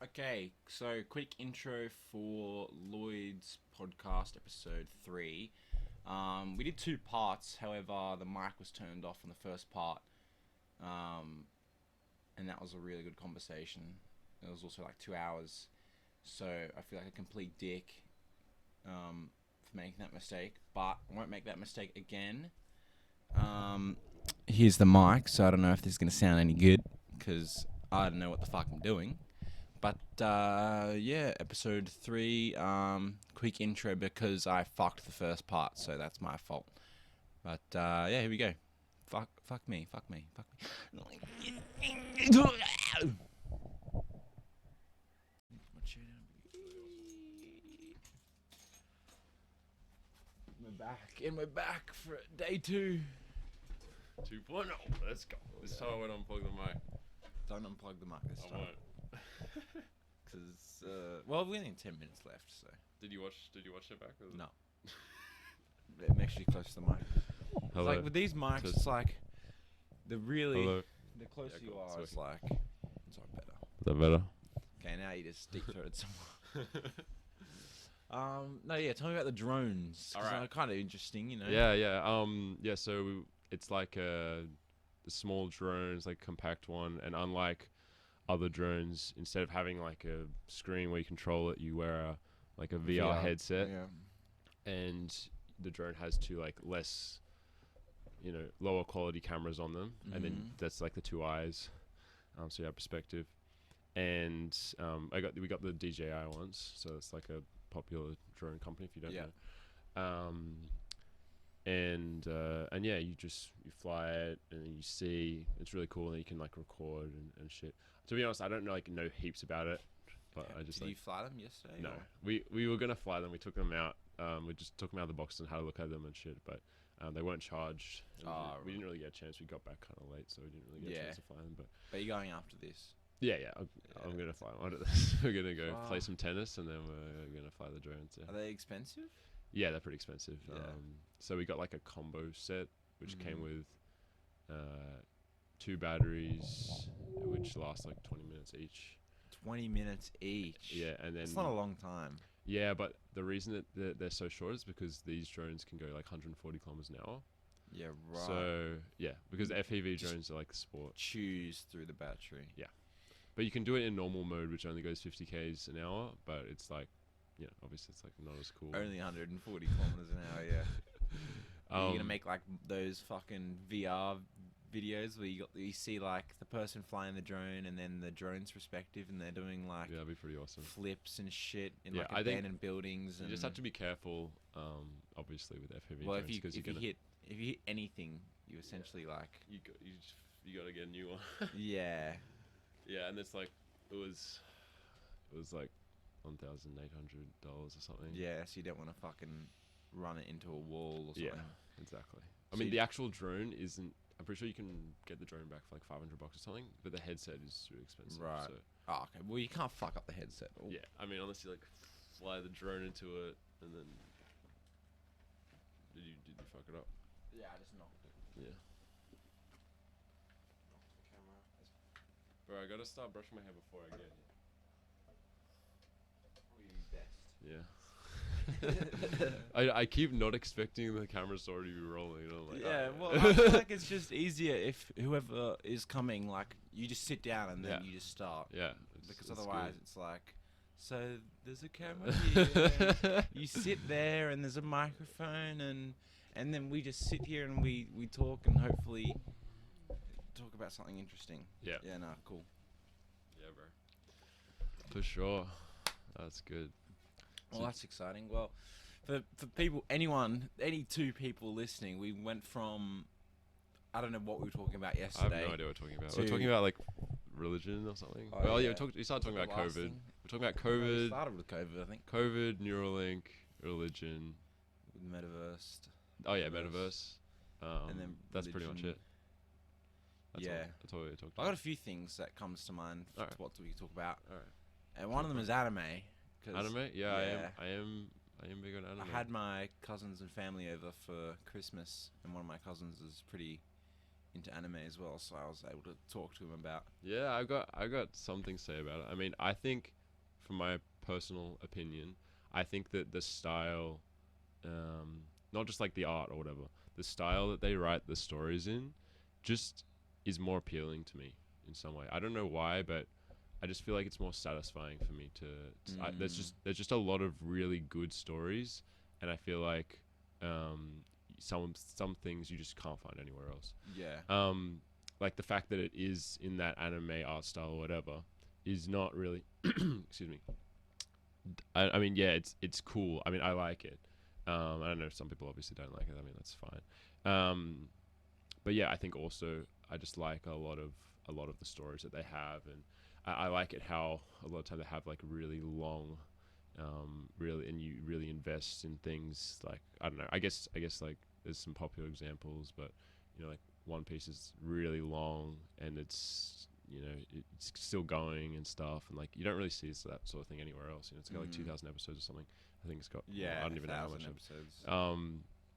Okay, so quick intro for Lloyd's podcast, episode 3. We did 2 parts, however, the mic was turned off on the first part, and that was a really good conversation. It was also like 2 hours, so I feel like a complete dick for making that mistake, but I won't make that mistake again. Here's the mic, so I don't know if this is going to sound any good, because I don't know what the fuck I'm doing. But, yeah, episode 3, quick intro because I fucked the first part, so that's my fault. But, yeah, here we go. Fuck me. We're back for day 2. 2.0. Let's go. This time I won't unplug the mic. Don't unplug the mic this I time. won't. Because, well, we only have 10 minutes left, so. Did you watch it back? Or No. Make sure you close to the mic. It's Hello. like with these mics, it's like, the Hello. closer Yeah, you cool. are, It's it's like, sorry, better. Is that better? Okay, now you just deep throated someone. No, yeah, tell me about the drones. 'Cause Alright. they're kind of interesting, you know? Yeah. So it's like a small drone, it's like a compact one, and unlike other drones, instead of having like a screen where you control it, you wear a VR headset, Yeah. and the drone has two like less, lower quality cameras on them, and then that's like the two eyes, so you have perspective. And we got the DJI ones, so it's like a popular drone company if you don't know. And yeah, you fly it and you see it's really cool, and you can like record and shit. To be honest, I don't know heaps about it, but I just Did you fly them yesterday? no. Or? We were gonna fly them. We took them out. We just took them out of the box and had a look at them and shit, but they weren't charged. We didn't really get a chance. We got back kind of late, so we didn't really get a chance to fly them. But you're going after this? yeah. I'm gonna fly one. We're gonna go play some tennis, and then we're gonna fly the drones. Yeah. Are they expensive? Yeah, they're pretty expensive. Yeah. So we got like a combo set, which came with 2 batteries, which last like 20 minutes each. 20 minutes each? Yeah, and then... That's not a long time. Yeah, but the reason that they're so short is because these drones can go like 140 kilometers an hour. Yeah, right. So, yeah, because FPV drones are like the sport. Choose through the battery. Yeah. But you can do it in normal mode, which only goes 50 k's an hour, but it's like, obviously it's like not as cool. Only 140 kilometers an hour, yeah. You're gonna make like those fucking VR videos where you see like the person flying the drone and then the drone's perspective, and they're doing like that'd be pretty awesome. flips and shit in Yeah, like I think abandoned buildings. You And just have to be careful, obviously, with FPV well, drones. if you hit anything, you essentially like you got to get a new one. yeah. Yeah, and it's like it was like $1,800 or something. Yeah, so you don't want to fucking run it into a wall or something. Yeah, exactly. I So mean, the actual drone isn't. I'm pretty sure you can get the drone back for like $500 or something, but the headset is really expensive. Right. So, Oh, okay. Well, you can't fuck up the headset. yeah, I mean, unless you like fly the drone into it and then. Did you fuck it up? Yeah, I just knocked it. Yeah. Bro, I gotta start brushing my hair before I get here. Probably best. Yeah. I keep not expecting the cameras to already be rolling. Like, Yeah, oh, well, I feel like it's just easier if whoever is coming, like, you just sit down and then you just start. Yeah. Because otherwise it's like, so there's a camera here. You sit there and there's a microphone and then we just sit here and we talk and hopefully talk about something interesting. Yeah. Yeah, no, cool. Yeah, bro. For sure. That's good. Well, that's exciting. Well, for people, any 2 people listening, we went from, I don't know what we were talking about I yesterday. have no idea what we're talking about. We're talking about like religion or something. Oh, well, yeah. you started talking about Last COVID. thing. We're talking about Well, we COVID. started with COVID, I think. COVID, Neuralink, religion. With Metaverse. Oh yeah, metaverse. And then that's pretty much religion. it. That's Yeah. That's all we talked I about. got a few things that comes to mind. Alright. What we can talk about, Alright. and one of them is anime. 'Cause Anime? Yeah, yeah. I am big on anime. I had my cousins and family over for Christmas, and one of my cousins is pretty into anime as well, so I was able to talk to him about. Yeah, I got something to say about it. I mean, I think, from my personal opinion, I think that the style, not just like the art or whatever, the style that they write the stories in, just is more appealing to me in some way. I don't know why, but I just feel like it's more satisfying for me there's just a lot of really good stories, and I feel like some things you just can't find anywhere else. Yeah. Like the fact that it is in that anime art style or whatever is not really excuse me. I mean, yeah, it's cool. I mean, I like it. I don't know, some people obviously don't like it. I mean, that's fine. But yeah, I think also I just like a lot of the stories that they have, and I like it how a lot of time they have like really long, really, and you really invest in things. Like, I don't know, I guess like there's some popular examples, but like One Piece is really long, and it's it's still going and stuff, and like you don't really see that sort of thing anywhere else. It's got like 2,000 episodes or something. I think it's got. Yeah, I don't even know how 1,000 much. episodes.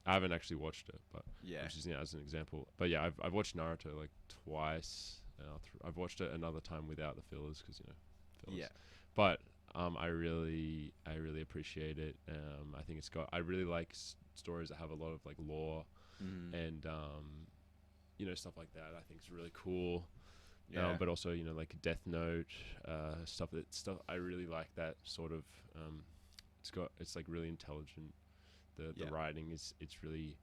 I haven't actually watched it, but Yeah. I'm just using it as an example. But yeah, I've watched Naruto like twice. I've watched it another time without the fillers because fillers. Yeah. But I really appreciate it. I think I really like stories that have a lot of like lore and stuff like that. I think it's really cool. Yeah. But also like Death Note stuff. I really like that sort of. It's like really intelligent. The writing it's really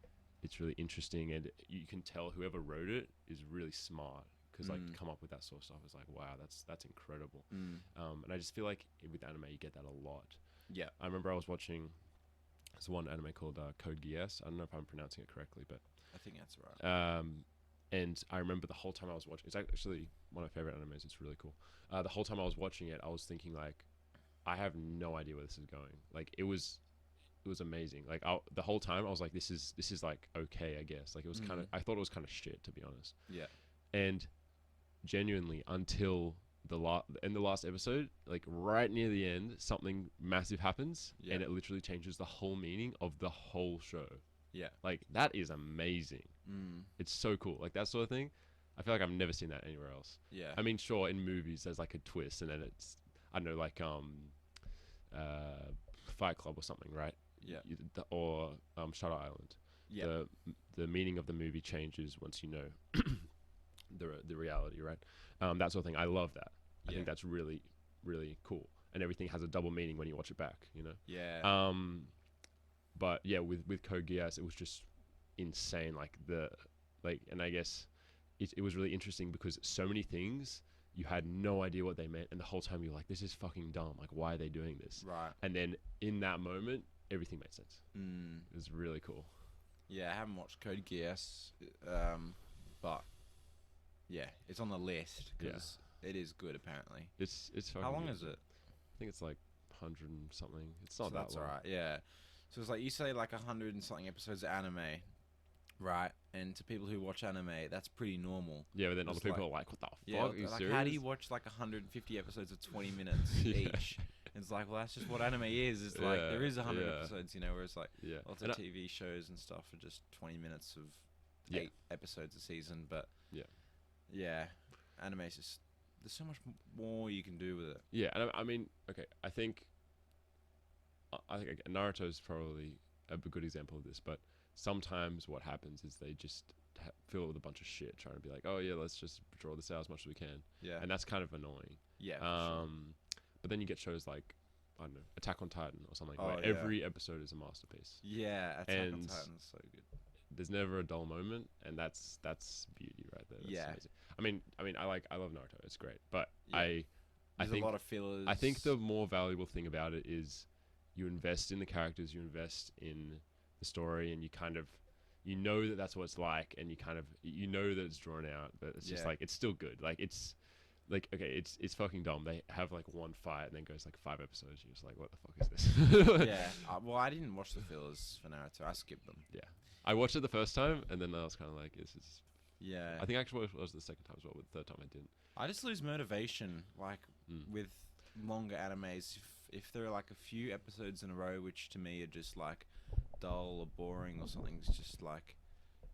interesting, and you can tell whoever wrote it is really smart, because like to come up with that sort of stuff is like, wow, that's incredible. And I just feel like with anime you get that a lot. Yeah. I remember I was watching this one anime called Code Geass. I don't know if I'm pronouncing it correctly, but I think that's right. and I remember the whole time I was watching, it's actually one of my favorite animes. It's really cool. The whole time I was watching it, I was thinking like, I have no idea where this is going. Like it was amazing. Like the whole time I was like, this is like okay, I guess. Like it was kind of, I thought it was kind of shit, to be honest. Yeah. And genuinely, until the last episode, like right near the end, something massive happens, and it literally changes the whole meaning of the whole show. Yeah. Like that is amazing. It's so cool. Like that sort of thing. I feel like I've never seen that anywhere else. Yeah. I mean, sure, in movies there's like a twist, and then it's, I don't know, like Fight Club or something, right? Yeah. Or Shutter Island. Yeah. The meaning of the movie changes once you know the reality, right? That sort of thing. I love that. I think that's really, really cool. And everything has a double meaning when you watch it back, Yeah. But yeah, with Code Geass, it was just insane. And I guess it was really interesting because so many things you had no idea what they meant, and the whole time you're like, this is fucking dumb. Like, why are they doing this? Right. And then in that moment, everything made sense. It was really cool. Yeah, I haven't watched Code Geass, but yeah, it's on the list because it is good apparently. It's fucking How long good. is it? I think it's like 100 and something. It's not So that that's long. alright. Yeah. So it's like you say like 100 and something episodes of anime, right? And to people who watch anime, that's pretty normal. Yeah, but then other It's people are like, what the Yeah, fuck? Are you like serious? how do you watch like 150 episodes of 20 minutes each? It's like, well, that's just what anime is. It's like there is 100 episodes, where it's like lots of TV shows and stuff are just 20 minutes of 8 episodes a season. But yeah, anime is just, there's so much more you can do with it. Yeah, and I mean, okay, I think Naruto is probably a good example of this, but sometimes what happens is they just fill it with a bunch of shit, trying to be like, oh yeah, let's just draw this out as much as we can. Yeah. And that's kind of annoying. Yeah. For sure. But then you get shows like, I don't know, Attack on Titan or something, Oh, where yeah. every episode is a masterpiece. Yeah, Attack on And Titan is so good. There's never a dull moment, and that's beauty right there. That's amazing. I mean, I love Naruto. It's great, but I There's think a lot of fillers. I think the more valuable thing about it is you invest in the characters, you invest in the story, and you kind of, that that's what it's like, and you kind of, that it's drawn out, but it's just like, it's still good. Like, it's like, okay, it's fucking dumb. They have like one fight and then goes like 5 episodes. You're just like, what the fuck is this? Yeah. Well, I didn't watch the fillers for Naruto. I skipped them. Yeah. I watched it the first time, and then I was kind of like, this is... Yeah. I think actually it was the second time as well, but the third time I didn't. I just lose motivation, like, with longer animes. If there are like a few episodes in a row, which to me are just like dull or boring or something's just like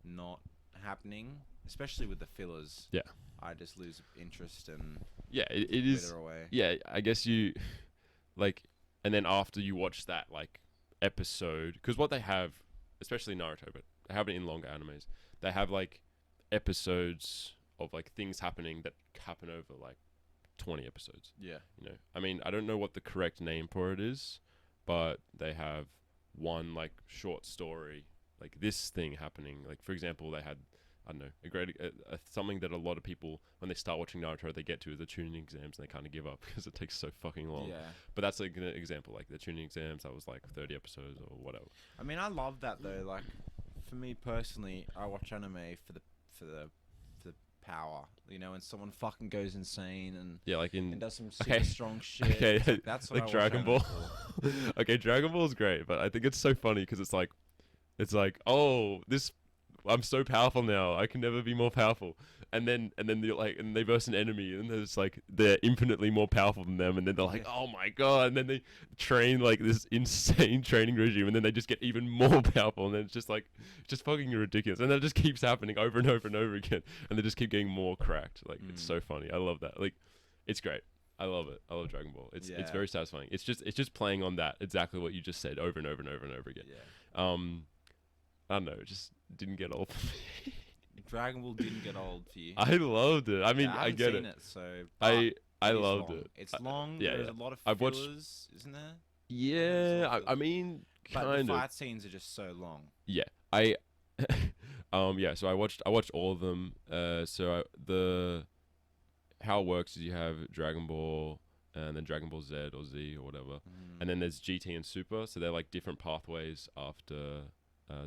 not happening, especially with the fillers. Yeah. I just lose interest and Yeah, it is. wither away. Yeah, I guess you like, and then after you watch that like episode, because what they have, especially Naruto, but they have it in longer animes. They have like episodes of like things happening that happen over like 20 episodes. Yeah. You know, I mean, I don't know what the correct name for it is, but they have one like short story, like this thing happening. Like for example, they had, I don't know, something that a lot of people when they start watching Naruto they get to is the tuning exams and they kind of give up because it takes so fucking long. Yeah. But that's like an example, like the tuning exams. That was like 30 episodes or whatever. I mean, I love that though. Like, for me personally, I watch anime for the power. You know, when someone fucking goes insane and Yeah, like in and does some super strong shit. Okay, It's like, that's what like I Dragon watch Ball. anime for. Okay, Dragon Ball is great, but I think it's so funny because it's like, oh, this, I'm so powerful now. I can never be more powerful. And then they're like, and they verse an enemy, and there's like they're infinitely more powerful than them, and then they're like, oh my god, and then they train like this insane training regime, and then they just get even more powerful, and then it's just like, just fucking ridiculous, and that just keeps happening over and over and over again, and they just keep getting more cracked. Like it's so funny. I love that. Like, it's great. I love it. I love Dragon Ball. It's very satisfying. It's just playing on that exactly what you just said over and over and over and over again. Yeah. I don't know. It just didn't get old for me. Dragon Ball didn't get old for you. I loved it. I mean, I I haven't get seen it. So I it is loved long. it. It's long. Yeah, There's yeah. a lot of I've watched- fillers, isn't there? Yeah, I mean, But kind the of. fight scenes are just so long. Yeah, yeah. So I watched all of them. How it works is you have Dragon Ball and then Dragon Ball Z or Z or whatever, and then there's GT and Super. So they're like different pathways after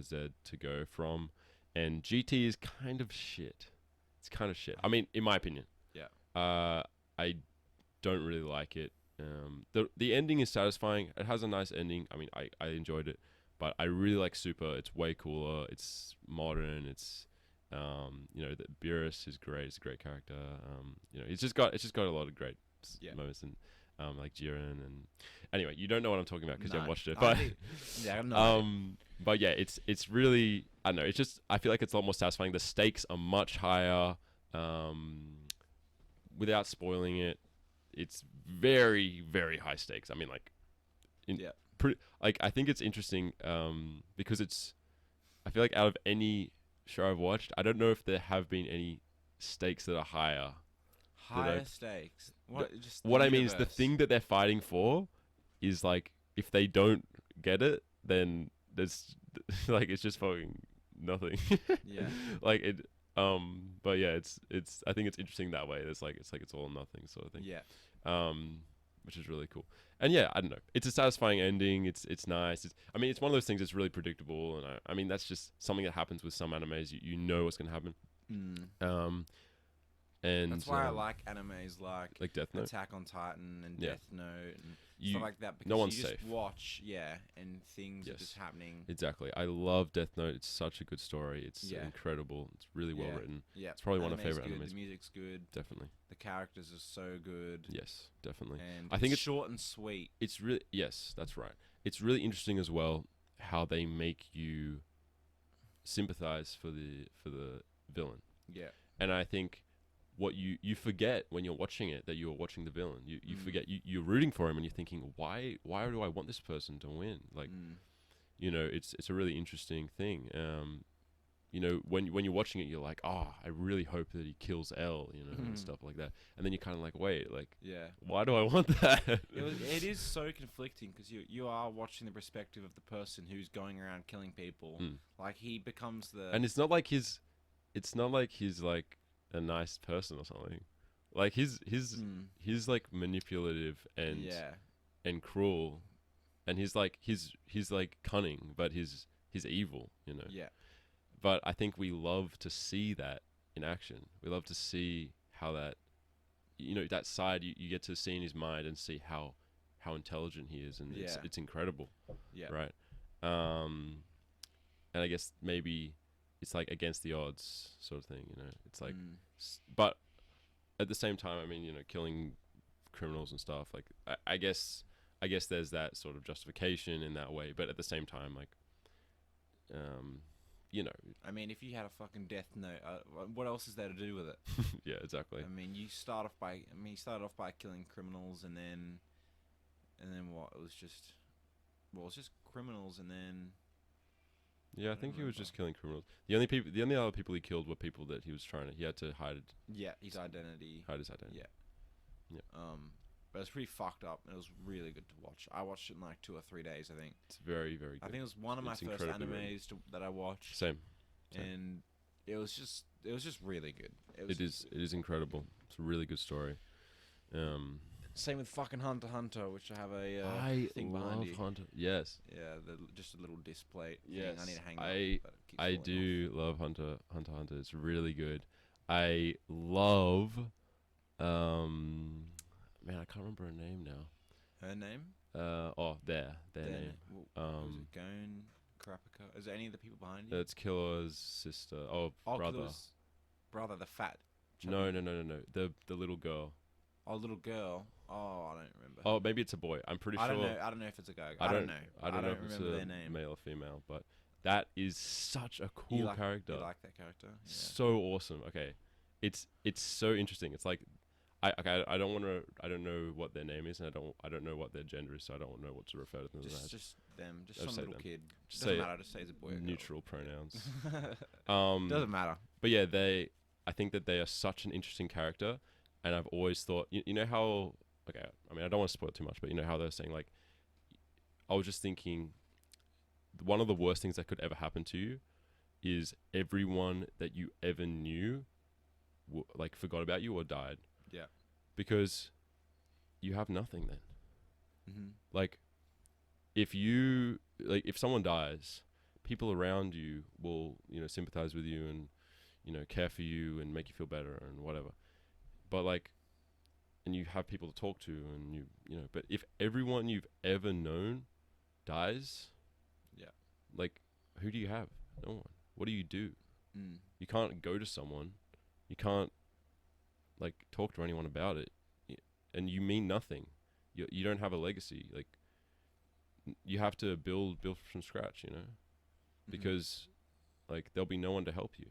Z to go from, and GT is kind of shit. It's kind of shit. I mean, in my opinion. Yeah. I don't really like it. The ending is satisfying. It has a nice ending. I mean, I enjoyed it, but I really like Super. It's way cooler. It's modern. It's the Beerus is great. It's a great character. It's just got a lot of great moments, and like Jiren, and anyway, you don't know what I'm talking about because you haven't watched it, but yeah, I don't know. but yeah, it's really, I don't know. It's just, I feel like it's a lot more satisfying. The stakes are much higher. Without spoiling it, it's very, very high stakes. I mean, like, I think it's interesting because I feel like out of any show I've watched, I don't know if there have been any stakes that are higher. Higher stakes. What I mean is the thing that they're fighting for is like, if they don't get it, then there's like, it's just fucking nothing. Yeah. Like it. But yeah, it's I think it's interesting that way. It's all or nothing sort of thing. Yeah. Which is really cool. And yeah, I don't know. It's a satisfying ending. It's nice. I mean, it's one of those things that's really predictable, and I mean that's just something that happens with some animes. You know what's gonna happen. And that's why I like animes like Death Note, Attack on Titan, and Death Note, and stuff like that. Because no one's you just safe. watch, and things are just happening. Exactly. I love Death Note. It's such a good story. It's incredible. It's really well written. Yeah. It's probably one of my favorite animes. The music's good. Definitely. The characters are so good. Yes, definitely. And I think it's short and sweet. It's really, yes, that's right. It's really interesting as well how they make you sympathize for the villain. Yeah. And I think what you forget when you're watching it, that you're watching the villain. You forget you're rooting for him, and you're thinking, why do I want this person to win? Like, it's a really interesting thing. When you're watching it, you're like, I really hope that he kills L, and stuff like that. And then you're kind of like, wait, like, why do I want that? It is so conflicting because you are watching the perspective of the person who's going around killing people. Like, he becomes and it's not like he's like a nice person or something. Like he's like manipulative and cruel, and he's like cunning, but he's evil, Yeah. But I think we love to see that in action. We love to see how that, that side you get to see in his mind and see how intelligent he is, and it's incredible. Yeah. Right. And I guess maybe it's like against the odds sort of thing, It's like, but at the same time, I mean, killing criminals and stuff. Like, I guess there's that sort of justification in that way, but at the same time, like, you know, I mean, if you had a fucking death note, what else is there to do with it? yeah, exactly. I mean, you started off by killing criminals, and then what? It was just, well, it's just criminals, and then Yeah, I think he was just killing criminals. The only other people he killed were people that he had to hide his identity. his identity. Yeah. Yeah. But it's pretty fucked up. And it was really good to watch. I watched it in like 2 or 3 days, I think. It's very, very good. I think it was one of my first animes that I watched. Same. And it was just really good. It is incredible. It's a really good story. Same with fucking Hunter x Hunter, which I have a thing behind you. Hunter. Yes. Yeah, just a little display. Yes. I need to hang up. I do love Hunter x Hunter. It's really good. I love man, I can't remember her name now. Her name? Their name. Was it Gon Kurapika? Is there any of the people behind you? That's Killer's sister. Brother. Killer's brother, the fat. No. The little girl. Oh, little girl. Oh, I don't remember. Oh, maybe it's a boy. I'm pretty sure. I don't know if it's a guy. I don't know. I don't know if it's remember their name. male or female, but that is such a cool character. You like that character? Yeah. So awesome. Okay, it's so interesting. It's like I don't know what their name is, and I don't know what their gender is, so I don't know what to refer to them as. Just them. Just some little kid. Doesn't matter. Just say it's a boy. Neutral pronouns. Doesn't matter. But yeah, I think that they are such an interesting character, and I've always thought, you know how, okay, I mean, I don't want to spoil it too much, but you know how they're saying, like, I was just thinking, one of the worst things that could ever happen to you is everyone that you ever knew, like, forgot about you or died. Yeah. Because you have nothing then. Mm-hmm. Like, if someone dies, people around you will, sympathize with you and, care for you and make you feel better and whatever. But like, and you have people to talk to and but if everyone you've ever known dies, yeah, like, who do you have? No one. What do you do? Mm. You can't go to someone. You can't, like, talk to anyone about it. And you mean nothing. You don't have a legacy. Like, you have to build from scratch, because, like, there'll be no one to help you.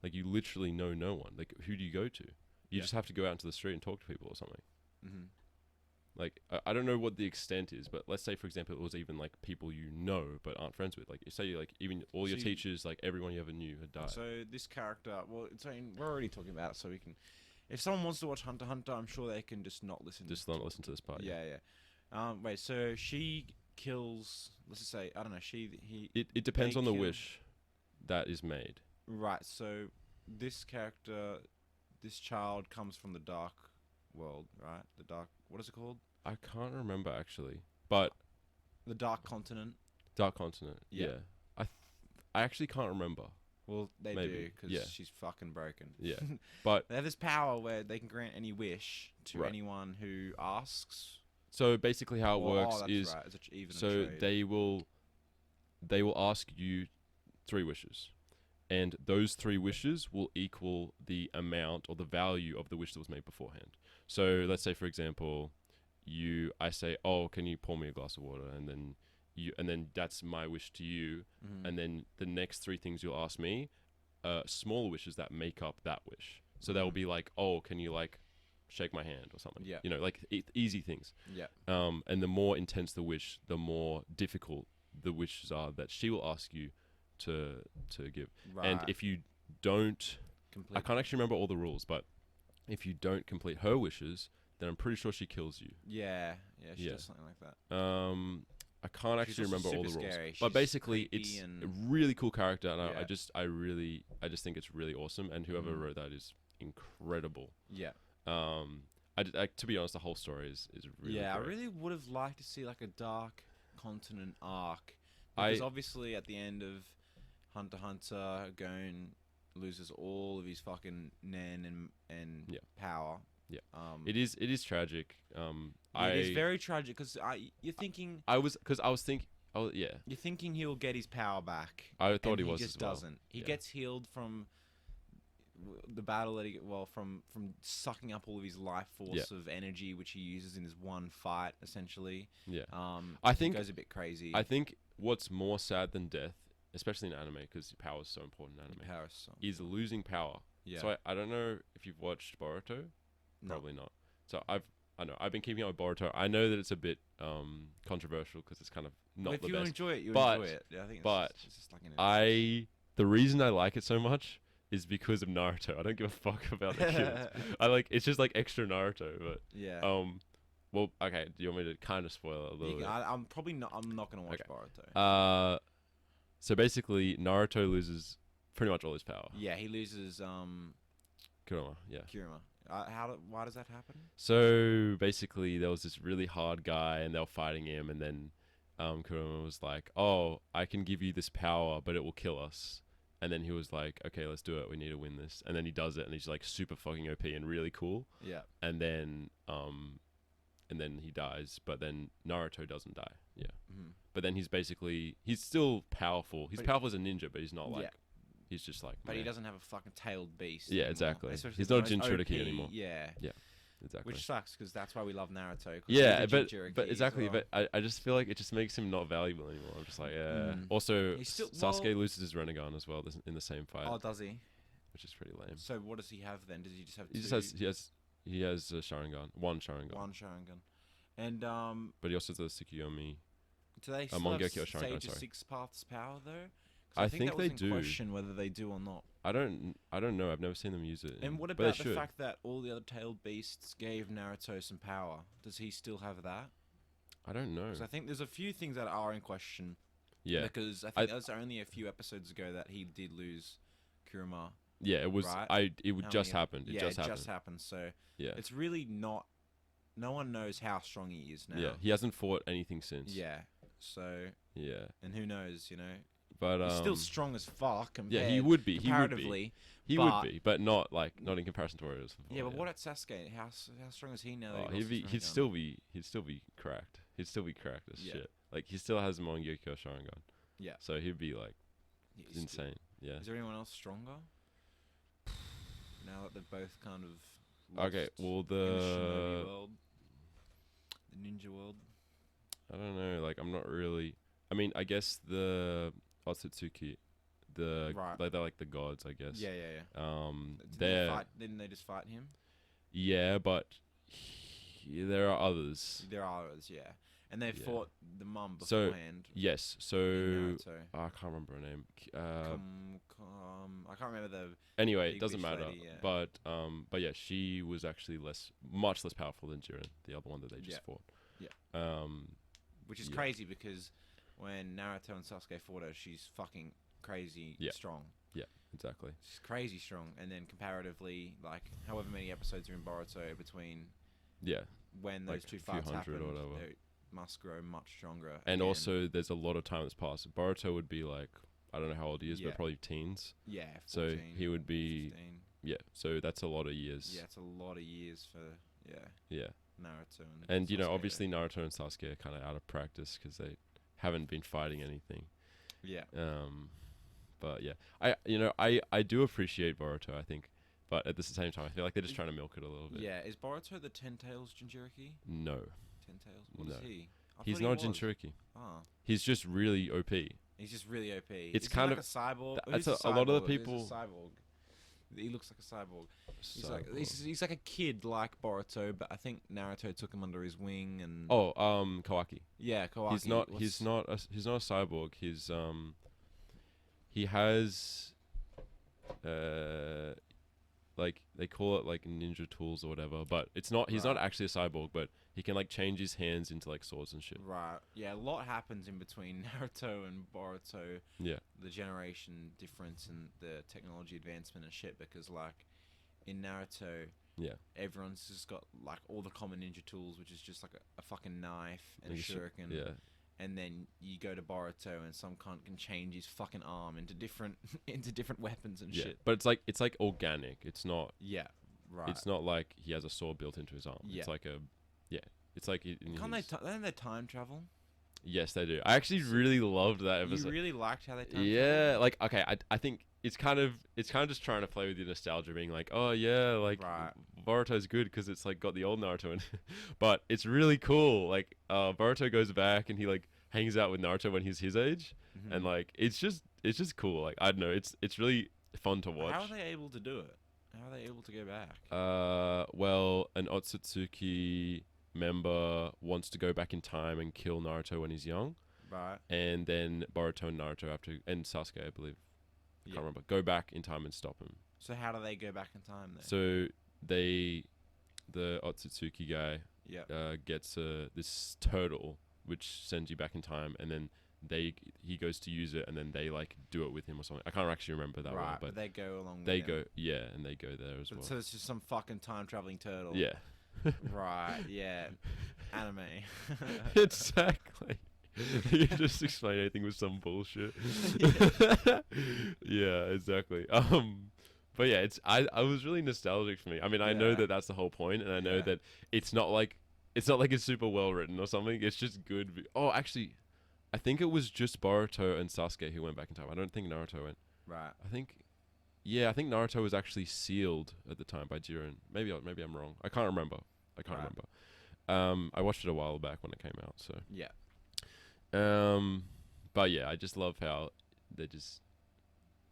Like, you literally know no one. Like, who do you go to? You just have to go out into the street and talk to people or something. Mm-hmm. Like, I don't know what the extent is, but let's say, for example, it was even, like, people you know but aren't friends with. Like, say, like, even all your teachers, like, everyone you ever knew had died. So this character, well, we're already talking about it, so we can... If someone wants to watch Hunter x Hunter, I'm sure they can just not listen. Just not listen to this part. Yeah. Wait, so she kills... Let's just say, I don't know, It depends on the wish that is made. Right, so this character... This child comes from the dark world, right? The dark... What is it called? I can't remember, actually. But... The Dark Continent. Dark Continent, yeah. I actually can't remember. Well, they do, because she's fucking broken. Yeah, but... They have this power where they can grant any wish to anyone who asks. So basically how it works is... Right. It's even so they will ask you 3 wishes. And those 3 wishes will equal the amount or the value of the wish that was made beforehand. So let's say, for example, I say, "Oh, can you pour me a glass of water?" And then that's my wish to you. Mm-hmm. And then the next 3 things you'll ask me, smaller wishes that make up that wish. So they'll be like, "Oh, can you, like, shake my hand or something?" Yeah. Like easy things. Yeah. And the more intense the wish, the more difficult the wishes are that she will ask you to give. Right. And if you don't complete, I can't actually remember all the rules, but if you don't complete her wishes, then I'm pretty sure she kills you. Yeah, she does something like that. I can't actually remember all the rules, scary. But basically it's a really cool character, and I just think it's really awesome, and whoever wrote that is incredible. Yeah. To be honest, the whole story is really great. I really would have liked to see, like, a Dark Continent arc, because obviously at the end of Hunter x Hunter, Gon loses all of his fucking nen and power. Yeah, it is tragic. It is very tragic, because you're thinking... You're thinking he'll get his power back. I thought he was just as well. Doesn't. He gets healed from the battle that from sucking up all of his life force of energy, which he uses in his one fight, essentially. Yeah. I think he goes a bit crazy. I think what's more sad than death especially in anime, because power is so important in anime, Power song. is losing power. Yeah. So I don't know if you've watched Boruto. Probably not. So I've been keeping up with Boruto. I know that it's a bit controversial because it's kind of not if the you best. enjoy it, you But- enjoy it. Yeah, I think it's just like The reason I like it so much is because of Naruto. I don't give a fuck about the kids. It's just like extra Naruto, but yeah. well, okay. Do you want me to kind of spoil it a little bit? I'm probably not. I'm not gonna watch Okay. Boruto. So basically, Naruto loses pretty much all his power. Yeah, he loses Kurama, yeah. Kirima. Why does that happen? So basically, there was this really hard guy, and they were fighting him, and then Kurama was like, "Oh, I can give you this power, but it will kill us." And then he was like, "Okay, let's do it. We need to win this." And then he does it, and he's like super fucking OP and really cool. Yeah. And then he dies, but then Naruto doesn't die. Yeah. Mm-hmm. But then he's still powerful. He's powerful as a ninja, but he's not like. Yeah. He's just like. But he meh. doesn't have a fucking tailed beast. Yeah, anymore. exactly. Especially He's the not most Jinchuriki OP, anymore. Yeah. Exactly. Which sucks because that's why we love Naruto. 'Cause Yeah, he's a but Jinchuriki exactly. as well. But I just feel like it just makes him not valuable anymore. I'm just like, yeah. Mm. Also, He's still- Sasuke well- loses his Rinnegan as well in the same fight, Oh, does he? which is pretty lame. So what does he have then? Does he just have He two? just has a Sharingan, one Sharingan, One Sharingan. And but he also has the Tsukiyomi. do they still Mangekyo have Sharingan, Sage of sorry. Six Paths power though? 'Cause I think think that was they in do. question whether they do or not. I don't know. I've never seen them use it. And what but they about the should. fact that all the other tailed beasts gave Naruto some power? Does he still have that? I don't know. 'Cause I think there's a few things that are in question. Yeah, Because I think that was only a few episodes ago that he did lose Kurama. yeah. It was. Right? It would How just many- happened. It yeah, just it happened. just happened. So Yeah. it's really not. No one knows how strong he is now. Yeah. He hasn't fought anything since. Yeah. So Yeah. and who knows? But He's still strong as fuck. yeah, he would be. He would be. Comparatively. He but- would be, but not in comparison to where he was before. Yeah, but what at Sasuke? How strong is he now? That Oh, he lost his he'd Rinnegan? still be cracked. He'd still be cracked as Yeah. shit. Like he still has Mangekyo Sharingan. Yeah. So he'd be like He's still- insane. Yeah. Is there anyone else stronger? Now that they've both kind of Okay. lost Well, in the shinobi world, the ninja world. I don't know. Like I'm not really. I mean, I guess the Otsutsuki, Right. like they're like the gods, I guess. Yeah. Didn't they just fight him? Yeah, but there are others. There are others, yeah. And they Yeah. fought the mum So, beforehand. Yes. So in Naruto. I can't remember her name. I can't remember the. Anyway, it Big doesn't Fish matter. lady, yeah. But yeah, she was actually much less powerful than Jiren, the other one that they just Yeah. fought. Yeah. Which is Yeah. crazy because when Naruto and Sasuke fought her, she's fucking crazy Yeah. strong. Exactly. She's crazy strong, and then comparatively, like however many episodes are in Boruto between Yeah. when those Like two a few fights hundred happened, or whatever. they must grow much stronger. And again. also, there's a lot of time that's passed. Boruto would be like, I don't know how old he is, Yeah. but probably teens. yeah, 14, So he would be, 15. yeah. So that's a lot of years. Yeah, it's a lot of years for Yeah. Naruto And Sasuke. obviously Naruto and Sasuke are kind of out of practice because they haven't been fighting anything. Yeah, But yeah, I do appreciate Boruto, I think, but at the same time, I feel like they're just trying to milk it a little bit. yeah. Is Boruto the Ten Tails Jinchuriki? No, Ten Tails. What is No. he? I he's thought not he was. Jinchuriki. Oh, He's just really OP. he's just really OP. It's Is he kind like of- a cyborg. that's Who's a lot of the cyborg? Who's people- a cyborg. He looks like a cyborg. He's like Cyborg. he's like a kid like Boruto, but I think Naruto took him under his wing and Oh, Kawaki. yeah, Kawaki. He's not. He's not a cyborg. He has, like they call it like ninja tools or whatever, but it's not. He's not Right. actually a cyborg, but he can like change his hands into like swords and shit. Right. Yeah, a lot happens in between Naruto and Boruto. Yeah. The generation difference and the technology advancement and shit. Because like in Naruto, Yeah. everyone's just got like all the common ninja tools, which is just like a fucking knife and a Like a shuriken. Yeah. And then you go to Boruto and some cunt can change his fucking arm into different weapons and Yeah. shit. But it's like organic. It's not. Yeah. Right. It's not like he has a sword built into his arm. Yeah. It's like a. Yeah. It's like. Can't don't they time travel? Yes, they do. I actually really loved that episode. You really liked how they time Yeah, like okay, I think it's kind of just trying to play with your nostalgia, being like, oh yeah, like Right. Boruto's good because it's like got the old Naruto in, it. But it's really cool. Like Boruto goes back and he like hangs out with Naruto when he's his age, Mhm. and like it's it's just cool. Like, I don't know, it's really fun to watch. How are they able to do it? How are they able to go back? Well, an Otsutsuki member wants to go back in time and kill Naruto when he's young, Right. and then Boruto and Naruto have to, and Sasuke, I believe, Yeah. can't remember, go back in time and stop him. So how do they go back in time then? So the Otsutsuki guy Yeah. gets this turtle which sends you back in time, and then he goes to use it, and then they like do it with him or something. I can't actually remember that Right, well, but they go along. they with go him. and they go there as well. So it's just some fucking time traveling turtle. Yeah. Right. Yeah. Anime. Exactly. You just explain anything with some bullshit. Yeah, exactly. But yeah, I was really nostalgic for me. I mean, I know Yeah. that that's the whole point, and I know Yeah. that it's not like it's super well written or something. It's just good. Oh, actually, I think it was just Boruto and Sasuke who went back in time. I don't think Naruto went. Right. I think Naruto was actually sealed at the time by Jiren. Maybe I'm wrong. I can't remember. Right. I watched it a while back when it came out. So. Yeah. But yeah, I just love how they're just,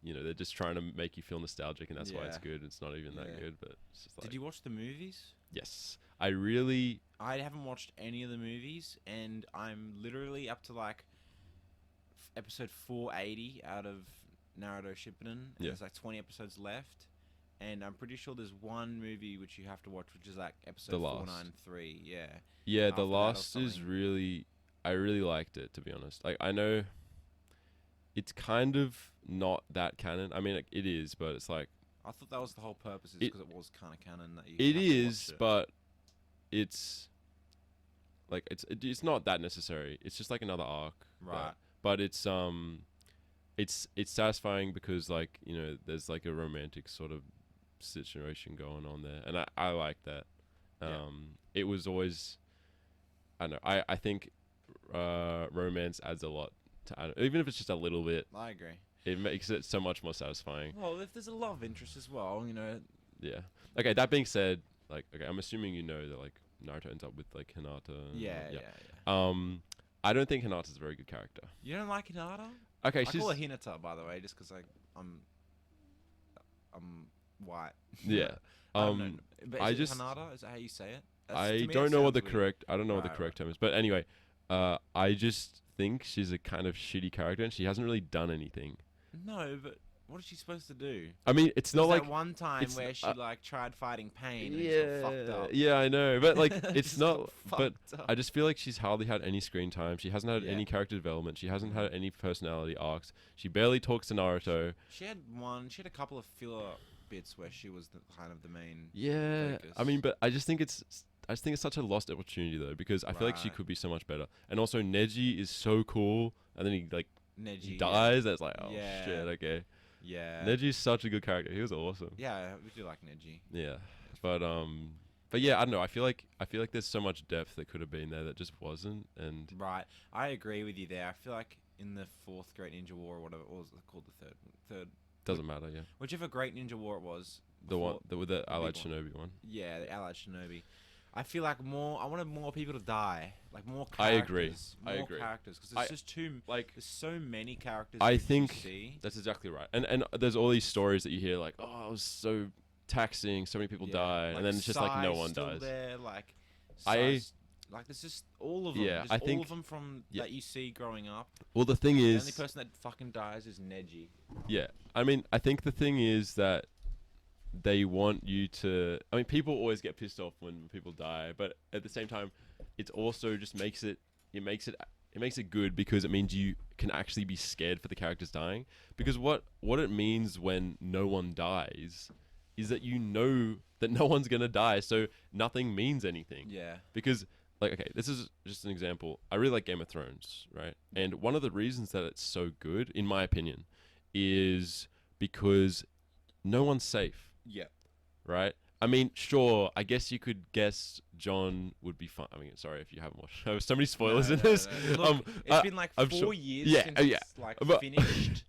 they're just trying to make you feel nostalgic, and that's why it's Yeah. good. It's not even that Yeah. good, but it's just like. Did you watch the movies? Yes, I really. I haven't watched any of the movies, and I'm literally up to like episode 480 out of Naruto Shippuden. And Yeah. There's like 20 episodes left, and I'm pretty sure there's one movie which you have to watch, which is like episode The last. 493. Yeah. Yeah, After the that or last is something. really. I really liked it, to be honest. Like, I know. It's kind of not that canon. I mean, like, it is, but it's like. I thought that was the whole purpose, It- because it was kind of canon that you. It have to is, watch it. but it's. Like, it's not that necessary. It's just like another arc. Right. But it's satisfying because, like, there's like a romantic sort of situation going on there, and I like that. Yeah. It was always, I don't know, I think romance adds a lot to, even if it's just a little bit, I agree. it makes it so much more satisfying. Well, if there's a love interest as well, Yeah. Okay, that being said, like, okay, I'm assuming that like Naruto ends up with like Hinata. Yeah. I don't think Hinata's a very good character. You don't like Hinata? Okay, I she's call her Hinata, by the way, just because I'm white. yeah. I don't know. But I is it just- Hinata? Is that how you say it? I don't know what the sounds weird. correct. I don't know what the Right, correct term is. But anyway, I just think she's a kind of shitty character, and she hasn't really done anything. No, but what is she supposed to do? I mean, it's not There's like that one time it's- where she like tried fighting pain and yeah, just got fucked up. yeah, I know, but like it's Just not. got But fucked up. I just feel like she's hardly had any screen time. She hasn't had Yeah. any character development. She hasn't had any personality arcs. She barely talks to Naruto. She had a couple of filler bits where she was kind of the main. Yeah, I focus. mean, but I just think it's such a lost opportunity though, because I feel like she Right. could be so much better. And also Neji is so cool, and then he like Neji dies. That's like, oh Yeah. shit, okay. Yeah. Neji's such a good character. He was awesome. Yeah, we do like Neji. Yeah, but yeah, I don't know. I feel like there's so much depth that could have been there that just wasn't. And Right. I agree with you there. I feel like in the fourth Great Ninja War or whatever, what was it called, the third, doesn't matter. Yeah, whichever Great Ninja War it was. the one before- with the Allied big one. Shinobi one. Yeah, the Allied Shinobi. I feel like I wanted more people to die. Like more characters. I agree. I More agree. characters. Because I- there's just Like there's so many characters I you think see. that's exactly right. And there's all these stories that you hear like, oh, it was so taxing, so many people Yeah, died, and then it's just like no Sai's one still dies. There, like, I- Sai's- like there's just all of them. Yeah, just I all think- of them from yeah. that you see growing up. Well, the thing The is, only person that fucking dies is Neji. yeah, I mean, I think the thing is that they want you to. I mean, people always get pissed off when people die, but at the same time, it's also just makes it good because it means you can actually be scared for the characters dying. Because what it means when no one dies is that you know that no one's gonna die, so nothing means anything. Yeah. Because, like, okay, this is just an example. I really like Game of Thrones, right? And one of the reasons that it's so good, in my opinion, is because no one's safe, Yeah. right? I mean, sure, I guess you could guess John would be fine. I mean, sorry if you haven't watched. There were so many spoilers in this. Look, it's been like I'm 4 sure- years yeah, since yeah. it's like But- finished.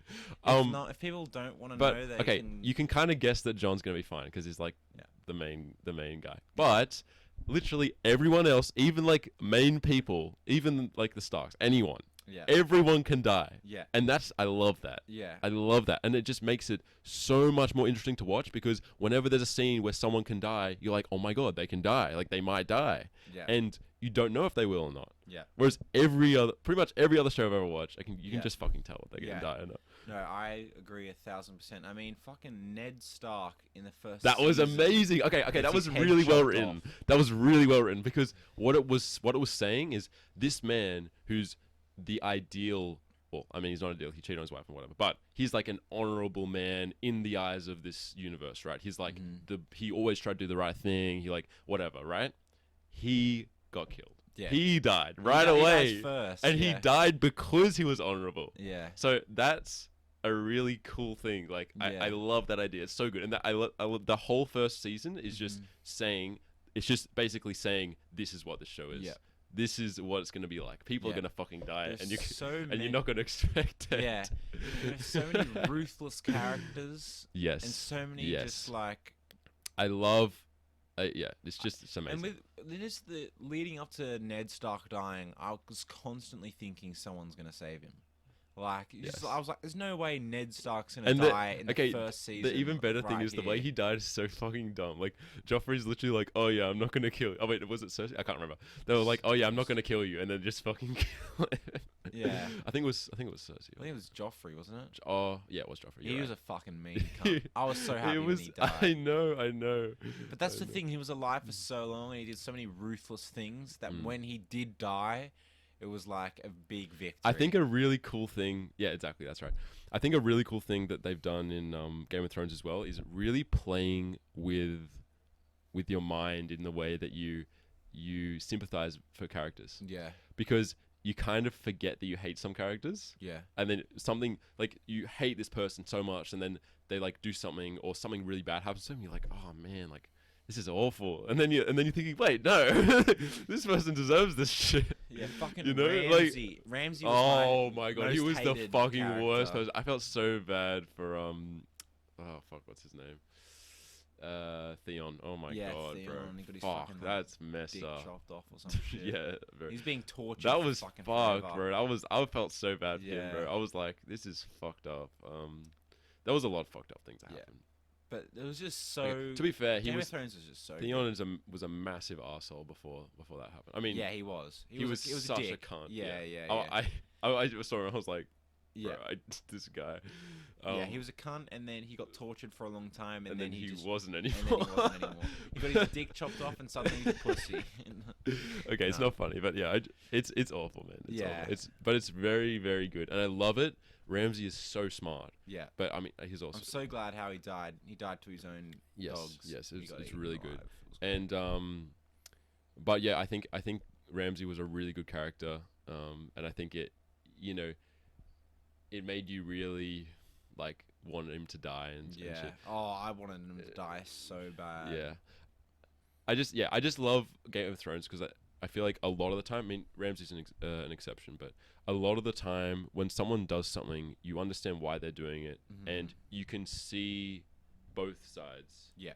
If people don't want to But know, they okay, can. you can kind of guess that John's gonna be fine because he's like Yeah. the main guy. But literally everyone else, even like main people, even like the Starks, anyone, Yeah. Everyone can die. Yeah. And I love that. Yeah. I love that. And it just makes it so much more interesting to watch, because whenever there's a scene where someone can die, you're like, oh my God, they can die. Like, they might die. Yeah. And you don't know if they will or not. Yeah. Whereas pretty much every other show I've ever watched, you can just fucking tell if they're going to die or not. No, I agree 1,000%. I mean, fucking Ned Stark in the first That was season amazing. Okay, gets that was his head really well chopped written. off. That was really well written, because what it was saying is, this man who's the ideal, well, I mean, he's not ideal, he cheated on his wife and whatever, but he's like an honorable man in the eyes of this universe, right? He's like he always tried to do the right thing. He like whatever, right? He got killed. Yeah. He died right away. He dies first, and he died because he was honourable. Yeah. So that's a really cool thing. Like, I love that idea. It's so good. And I love the whole first season is just saying, it's just basically saying, this is what the show is. Yeah. This is what it's going to be like. People are going to fucking die. There's and you're not going to expect it. Yeah. There's so many ruthless characters. Yes. And so many just like... I love... it's amazing. And with just the leading up to Ned Stark dying, I was constantly thinking someone's going to save him. Like, I was like, there's no way Ned Stark's going to die in the first season. The even better thing is the way he died is so fucking dumb. Like, Joffrey's literally like, oh yeah, I'm not going to kill you. Oh wait, was it Cersei? I can't remember. They were like, oh yeah, I'm not going to kill you. And then just fucking kill him. Yeah. I think it was Cersei. I think it was Joffrey, wasn't it? Oh, yeah, it was Joffrey. He was a fucking mean cunt. I was so happy when he died. I know. But that's the thing, he was alive for so long and he did so many ruthless things that when he did die, it was like a big victory. I think a really cool thing... Yeah, exactly, that's right. I think a really cool thing that they've done in Game of Thrones as well is really playing with your mind in the way that you sympathize for characters. Yeah. Because you kind of forget that you hate some characters. Yeah. And then something... Like, you hate this person so much, and then they, like, do something, or something really bad happens to them, you're like, oh, man, like... This is awful, and then you're thinking, wait, no, this person deserves this shit. Yeah, fucking Ramsay. Like, Ramsay was oh my god, he was the fucking character. worst person. I felt so bad for oh fuck, what's his name? Theon. Oh my god, Theon. bro. He got his fuck, fucking, that's messed dick up. chopped off or some shit. Yeah, bro. He's being tortured. That was fucking fucked, forever. bro. I felt so bad for him, bro. I was like, this is fucked up. There was a lot of fucked up things that happened. But it was just so... Okay, to be fair, Game of Thrones was just so Theon was a massive arsehole before that happened. I mean... Yeah, he was. He was such a, a cunt. Yeah. I saw him, I was like... Yeah. Bro, this guy... yeah, he was a cunt, and then he got tortured for a long time, and then he wasn't anymore. And then he wasn't anymore. He got his dick chopped off, and suddenly he's a pussy. Okay, it's not funny, but yeah, it's awful, man. It's awful. But it's very, very good, and I love it. Ramsay is so smart. Yeah. But I mean, he's also... I'm so glad how he died. He died to his own dogs. Yes, it's really good. And but yeah, I think Ramsay was a really good character. And I think it, it made you really like want him to die and shit. Oh, I wanted him to die so bad. Yeah. I just love Game of Thrones because I feel like a lot of the time, I mean, Ramsay's an exception, but a lot of the time when someone does something, you understand why they're doing it, and you can see both sides. Yeah.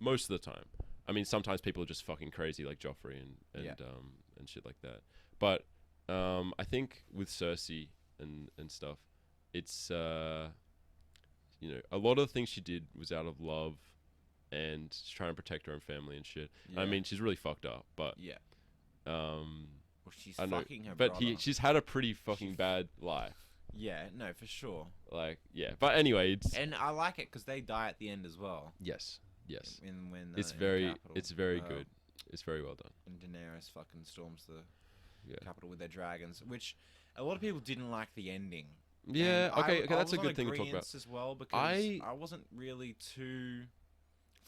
Most of the time. I mean, sometimes people are just fucking crazy, like Joffrey and shit like that. But I think with Cersei and stuff, it's a lot of the things she did was out of love and trying to protect her own family and shit. Yeah. I mean, she's really fucked up, but well, she's fucking her but brother. She's had a pretty fucking bad life. Yeah, no, for sure. Like, yeah, but anyway, and I like it because they die at the end as well. Yes. When it's very good. It's very well done. And Daenerys fucking storms the capital with their dragons, which a lot of people didn't like the ending. Yeah, and okay, that's a good thing to talk about as well, because I wasn't really too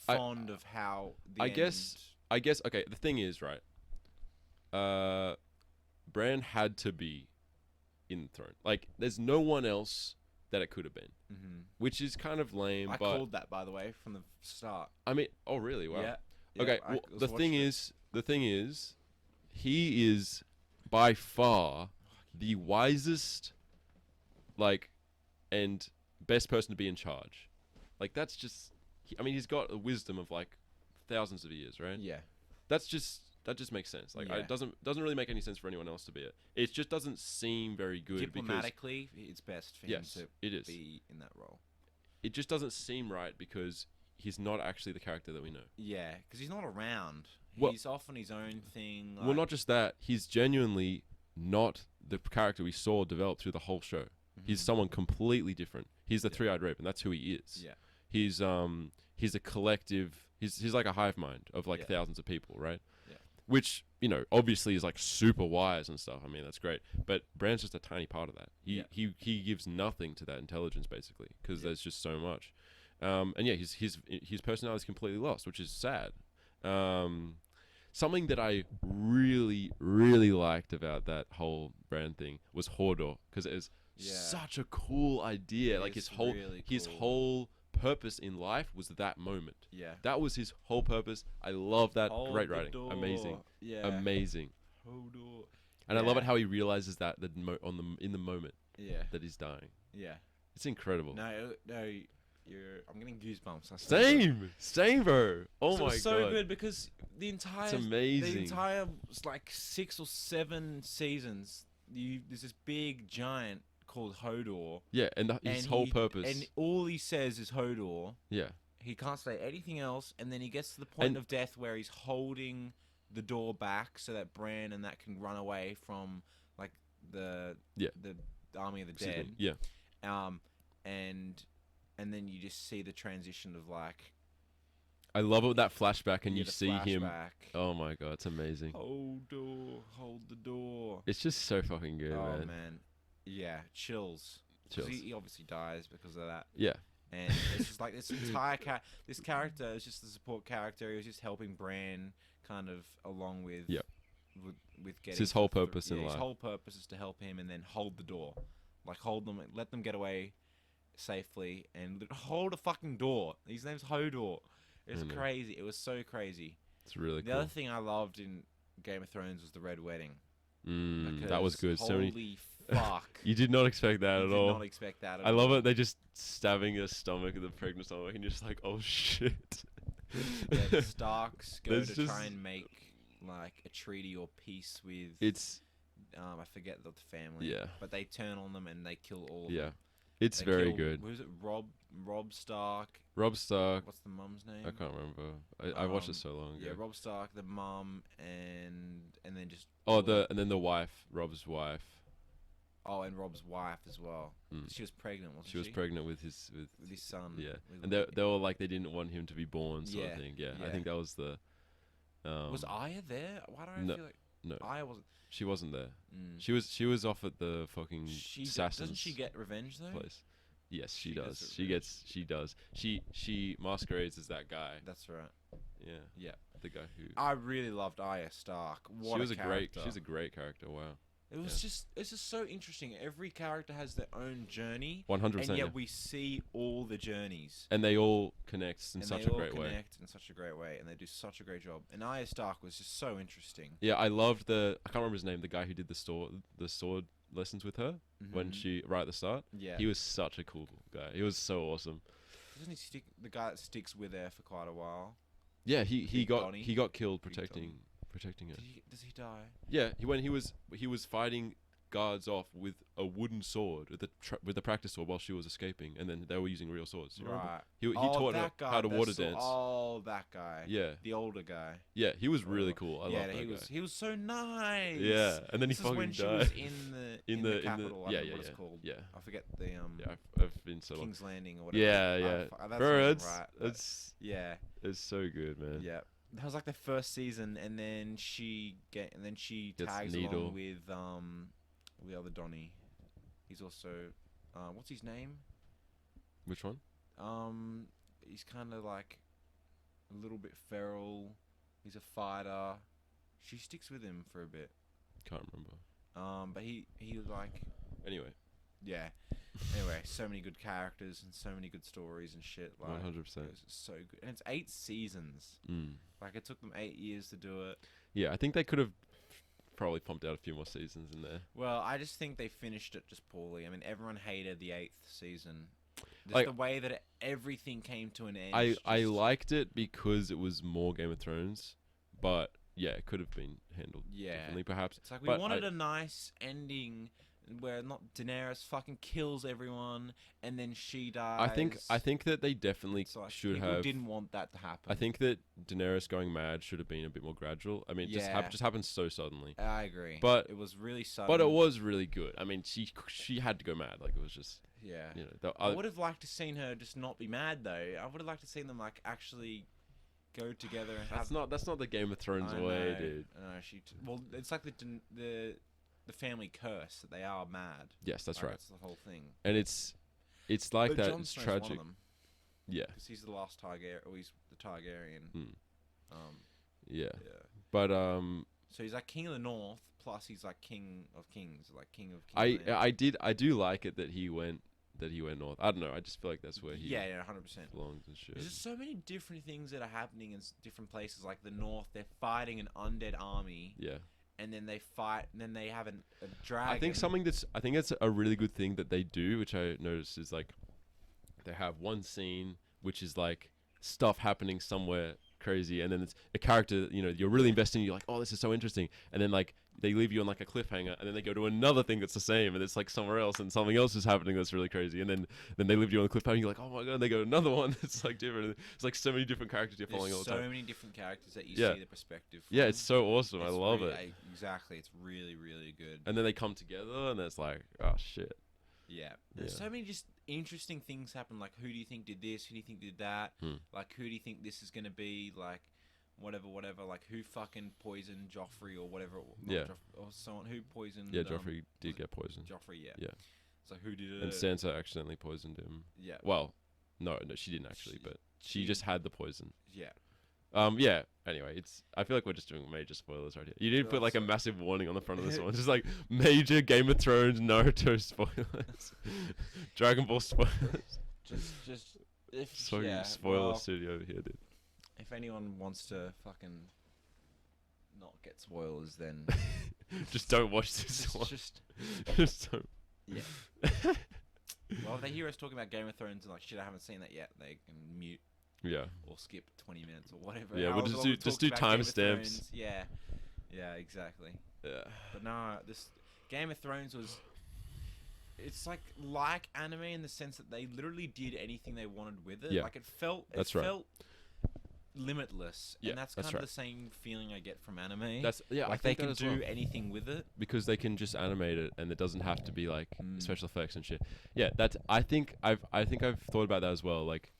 fond of how the end... I guess okay, the thing is, right, Bran had to be in the throne. Like, there's no one else that it could have been, which is kind of lame. I called that, by the way, from the start. I mean, oh really? Wow. Yeah. Okay. Well, the thing is, he is by far the wisest, like, and best person to be in charge. Like, that's just... I mean, he's got a wisdom of, like, thousands of years, right? Yeah. That's just... that just makes sense. Like, Yeah. it doesn't really make any sense for anyone else to be it. It just doesn't seem very good because Diplomatically, it's best for yes, him it to is. be in that role. It just doesn't seem right because he's not actually the character that we know. Yeah, because he's not around. Well- He's off on his own thing. Like, Well, not just that, he's genuinely not the character we saw develop through the whole show. He's someone completely different. He's the three-eyed rape, and that's who he is. Yeah. He's a collective. He's like a hive mind of like Yeah. thousands of people, right? Yeah. Which, you know, obviously is like super wise and stuff. I mean, that's great. But Bran's just a tiny part of that. He gives nothing to that intelligence basically because there's just so much. And yeah, his personality is completely lost, which is sad. Something that I really, really liked about that whole Bran thing was Hodor, because it is such a cool idea. It Like is his whole really his cool. whole purpose in life was that moment. Yeah. That was his whole purpose. I love that. Hold Great the writing. door. Amazing. Yeah. Amazing. Hodor. And I love Yeah. it how he realizes that in the moment Yeah. that he's dying. Yeah. It's incredible. No. I'm getting goosebumps. That's so good. Same, bro. Oh So my it's so god. good because the entire It's amazing. The entire like 6 or 7 seasons, there's this big giant called Hodor. Yeah, and his whole purpose. And all he says is Hodor. Yeah. He can't say anything else, and then he gets to the point And- of death where he's holding the door back so that Bran and that can run away from like the army of the Excuse dead. me. Yeah. And then you just see the transition of like I love it with that flashback and you the see him. flashback. Oh my god, it's amazing. Hold the door. It's just so fucking good, Oh man. man, yeah, chills. 'Cause Chills. He obviously dies because of that, Yeah. and it's just like this entire this character is just the support character. He was just helping Bran kind of along with Yep. with getting his whole to the- purpose in His life. whole purpose is to help him and then hold the door, like hold them, let them get away safely, and hold a fucking door. His name's Hodor. It's I know. crazy. It was so crazy. It's really The cool. other thing I loved in Game of Thrones was the Red Wedding. That was good. Because So many. holy fuck. You did not expect that I at did all. not expect that at I all. love it. They just stabbing the stomach of the pregnant stomach, and you're just like, oh shit. Yeah, the Starks go There's to just- try and make like a treaty or peace with It's I forget the family. yeah, But they turn on them and they kill all of yeah. them. It's They very kill- good. Who is it? Rob Stark. Rob Stark. What's the mum's name? I can't remember. I watched it Um, so long ago. Yeah, Rob Stark, the mum, and then just and then the wife, Rob's wife. and Rob's wife as well. Mm. She was pregnant, wasn't she? She was pregnant with his with his son. yeah, with and they were like they didn't want him to be born, sort Yeah, of thing. Yeah, I yeah. think that was the. was Aya there? Why do I no, feel like no. Aya wasn't? She wasn't there. Mm. She was off at the fucking assassins Doesn't she get revenge though? place. Yes, she She does. gets She revenge. gets. She does. She masquerades as that guy. That's right. Yeah. Yeah. The guy who. I really loved Arya Stark. What she was a great. character. She's a great character. Wow. It was just. It's just so interesting. Every character has their own journey, 100%. and Yeah. yet we see all the journeys. And they all connect in And such they a all great way. connect in such a great way, and they do such a great job. And Arya Stark was just so interesting. Yeah, I loved I can't remember his name. The guy who did the sword lessons with her when Mhm. right at the start. Yeah. He was such a cool guy. He was so awesome. Doesn't he stick the guy that sticks with her for quite a while? Yeah, he Big Donnie. got killed Big protecting her. Does he die? Yeah, when he was fighting guards off with a wooden sword with the practice sword while she was escaping, and then they were using real swords. You remember? Right. He taught her that guy, how to that water saw- dance. Oh, that guy. Yeah, The older guy. yeah, he was really Oh, cool. I yeah, love that he guy. was. He was so nice. Yeah, and then he This is when fucking she died. was in the capital. I yeah, don't know yeah, what yeah, it's called. yeah. I forget the Yeah, I've been so long. King's Landing or whatever. Yeah, yeah. That's Bro, not it's right. but it's yeah, it's so good, man. yeah. That was like the first season, and then she Gets tags Needle. along with the other Donnie. He's also what's his name? Which one? He's kind of like a little bit feral. He's a fighter. She sticks with him for a bit. Can't remember. But he was like, Anyway, yeah. Anyway, so many good characters and so many good stories and shit. Like, 100%. it was so good, and it's 8 seasons. Mm. Like it took them 8 years to do it. Yeah, I think they could have probably pumped out a few more seasons in there. Well, I just think they finished it just poorly. I mean, everyone hated the 8th season. Just Like- the way that everything came to an end. I is just- liked it because it was more Game of Thrones, but yeah, it could have been handled differently, perhaps. It's like we But wanted a nice ending where not Daenerys fucking kills everyone and then she dies. I think that they definitely So, like, should people have. didn't want that to happen. I think that Daenerys going mad should have been a bit more gradual. I mean, it just happened so suddenly. I agree. But it was really sudden. But it was really good. I mean, she had to go mad. Like, it was just, yeah. you know. I would have liked to seen her just not be mad though. I would have liked to seen them like actually go together and have. That's not the Game of Thrones way, dude. Well, it's like the family curse that they are mad. Yes, that's right. That's the whole thing. And it's like but that. Jon It's Snow's tragic. one of them. Yeah. Because he's the last Targaryen, or he's the Targaryen. Yeah. Yeah. But So he's like king of the north, plus he's like king of kings, like king of kings. I do like it that he went north. I don't know. I just feel like that's where he 100%. belongs and shit. There's just so many different things that are happening in different places. Like the north, they're fighting an undead army. Yeah. And then they fight, and then they have a dragon. I think that's a really good thing that they do, which I noticed is like they have one scene which is like stuff happening somewhere crazy, and then it's a character, you know, you're really investing, you're like, oh, this is so interesting, and then like they leave you on like a cliffhanger, and then they go to another thing that's the same, and it's like somewhere else, and something else is happening that's really crazy, and then they leave you on a cliffhanger, and you're like, oh my god, and they go to another one that's like different. It's like so many different characters you're following all the time. So many different characters that you Yeah. see the perspective from. Yeah, it's so awesome. I love it. Exactly, it's really, really good. And then they come together, and it's like, oh shit. Yeah. There's so many just interesting things happen. Like, who do you think did this? Who do you think did that? Like, who do you think this is going to be? Like, whatever. Like, who fucking poisoned Joffrey or whatever? Or someone who poisoned... Yeah, Joffrey did get poisoned. Joffrey, yeah. Yeah. So who did it? And Sansa accidentally poisoned him. Yeah. Well, no, she didn't actually, but she just had the poison. Yeah. Yeah. Anyway, I feel like we're just doing major spoilers right here. You didn't put like a massive warning on the front of this one. It's just like major Game of Thrones, Naruto spoilers, Dragon Ball spoilers. Just if spoiler studio over here, dude. If anyone wants to fucking not get spoilers, then just don't watch this one. Just don't. Yeah. Well, if they hear us talking about Game of Thrones and like shit, I haven't seen that yet, they can mute. Yeah. Or skip 20 minutes or whatever. Yeah, we'll just do timestamps. Yeah. Yeah, exactly. Yeah. But no, this Game of Thrones was... It's like anime in the sense that they literally did anything they wanted with it. Yeah. Like, it felt limitless. Yeah, And that's kind of the same feeling I get from anime. Like, they can do anything with it. Because they can just animate it, and it doesn't have to be like special effects and shit. Yeah, I think I've thought about that as well. Like,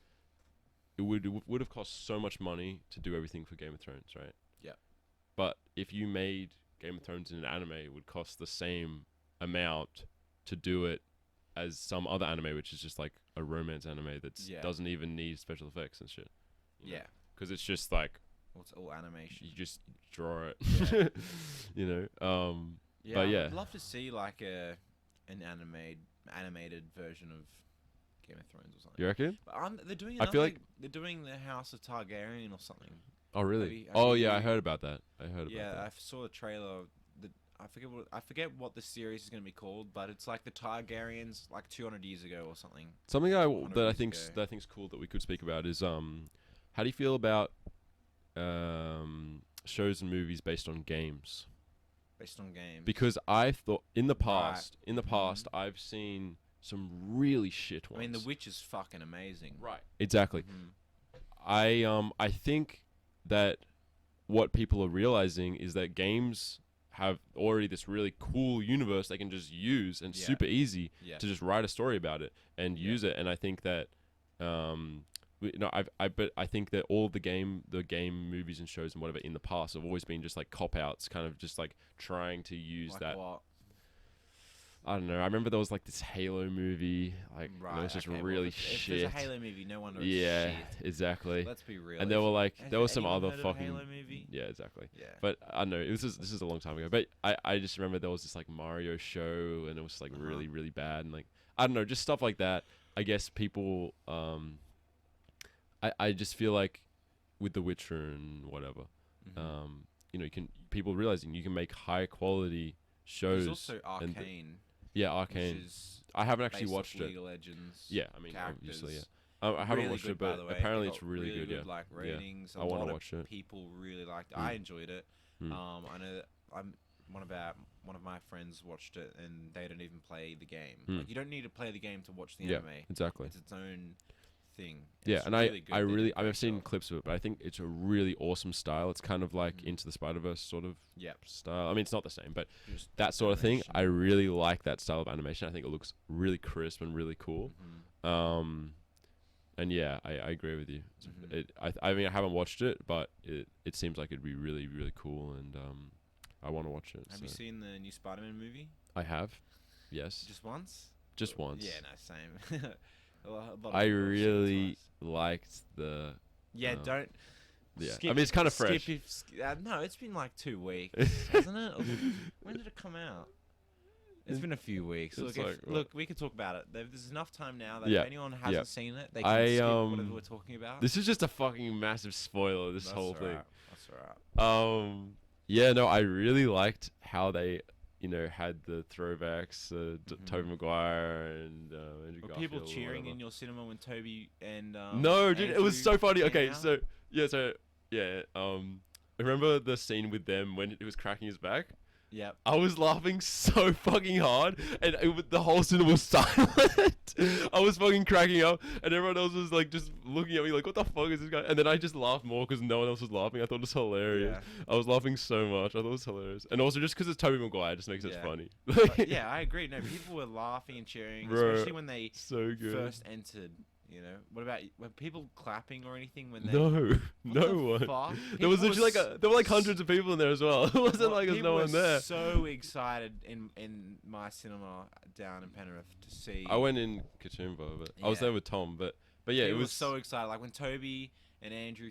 it would have cost so much money to do everything for Game of Thrones, right? Yeah. But if you made Game of Thrones in an anime, it would cost the same amount to do it as some other anime, which is just like a romance anime that doesn't even need special effects and shit. You know? Yeah. Because it's just like... Well, it's all animation. You just draw it. Yeah. You know? Yeah, but yeah. I'd love to see like an animated version of Game of Thrones or something. You reckon? But they're doing. I feel like they're doing the House of Targaryen or something. Oh really? I heard about that. Yeah, I saw the trailer. I forget what the series is going to be called, but it's like the Targaryens like 200 years ago or something. Something that I think's cool that we could speak about is how do you feel about shows and movies based on games? Based on games. Because I thought in the past, I've seen some really shit ones. I mean, The Witch is fucking amazing. Right. Exactly. I think that what people are realizing is that games have already this really cool universe they can just use, and super easy to just write a story about it and use it. And I think that I think that all the game movies and shows and whatever in the past have always been just like cop outs, kind of just like trying to use like that. What? I don't know. I remember there was like this Halo movie. Like, it was just really shit. If there's a Halo movie, no wonder it's shit. Shit. Exactly. Let's be real. And there were like, there was some other heard of a fucking Halo movie? Yeah, exactly. Yeah. But I don't know. This is a long time ago. But I just remember there was this like Mario show, and it was like really, really bad. And like, I don't know, just stuff like that. I guess people, I just feel like with The Witcher and whatever, you know, people realizing you can make high quality shows. There's also Arcane. Yeah, Arcane. I haven't actually watched it. League of Legends. Yeah, I mean, characters. obviously, yeah. I haven't Really watched good, it, by but the way. apparently It it's got really good. Yeah, Like ratings. I want to watch it. it. People really liked it. I enjoyed it. I know that one of my friends watched it, and they don't even play the game. Like, you don't need to play the game to watch the anime. Exactly. It's its own thing. Yeah, and really good. I really, I've seen clips of it, but I think it's a really awesome style. It's kind of like Into the Spider-Verse sort of style. I mean, it's not the same, but just that sort of thing. I really like that style of animation. I think it looks really crisp and really cool. And yeah, I agree with you. I mean, I haven't watched it, but it seems like it'd be really, really cool, and I want to watch it. Have you seen the new Spider-Man movie? I have, yes. Just once? Just once. Yeah, no, same. I really liked the... Yeah, don't... Yeah, I mean, it's kind of fresh. No, it's been like 2 weeks, hasn't it? When did it come out? It's been a few weeks. Look, we can talk about it. There's enough time now that if anyone hasn't seen it, they can skip whatever we're talking about. This is just a fucking massive spoiler, this whole thing. That's alright. Yeah, no, I really liked how they, had the throwbacks, Tobey Maguire and Andrew Garfield. People cheering in your cinema when Toby and no, dude, Andrew it was so funny. Okay, out? Remember the scene with them when it was cracking his back? Yep. I was laughing so fucking hard, and the whole cinema was silent. I was fucking cracking up, and everyone else was like just looking at me like, "What the fuck is this guy?" And then I just laughed more because no one else was laughing. I thought it was hilarious. Yeah. I was laughing so much. I thought it was hilarious, and also just because it's Tobey Maguire, just makes it funny. Yeah, I agree. No, people were laughing and cheering, especially when they first entered. What about were people clapping or anything when they? No one. There was literally there were like hundreds of people in there as well. It wasn't like there's no one there. So excited in my cinema down in Penrith to see. I went in Katoomba, but I was there with Tom. But yeah, it was so excited. Like when Toby and Andrew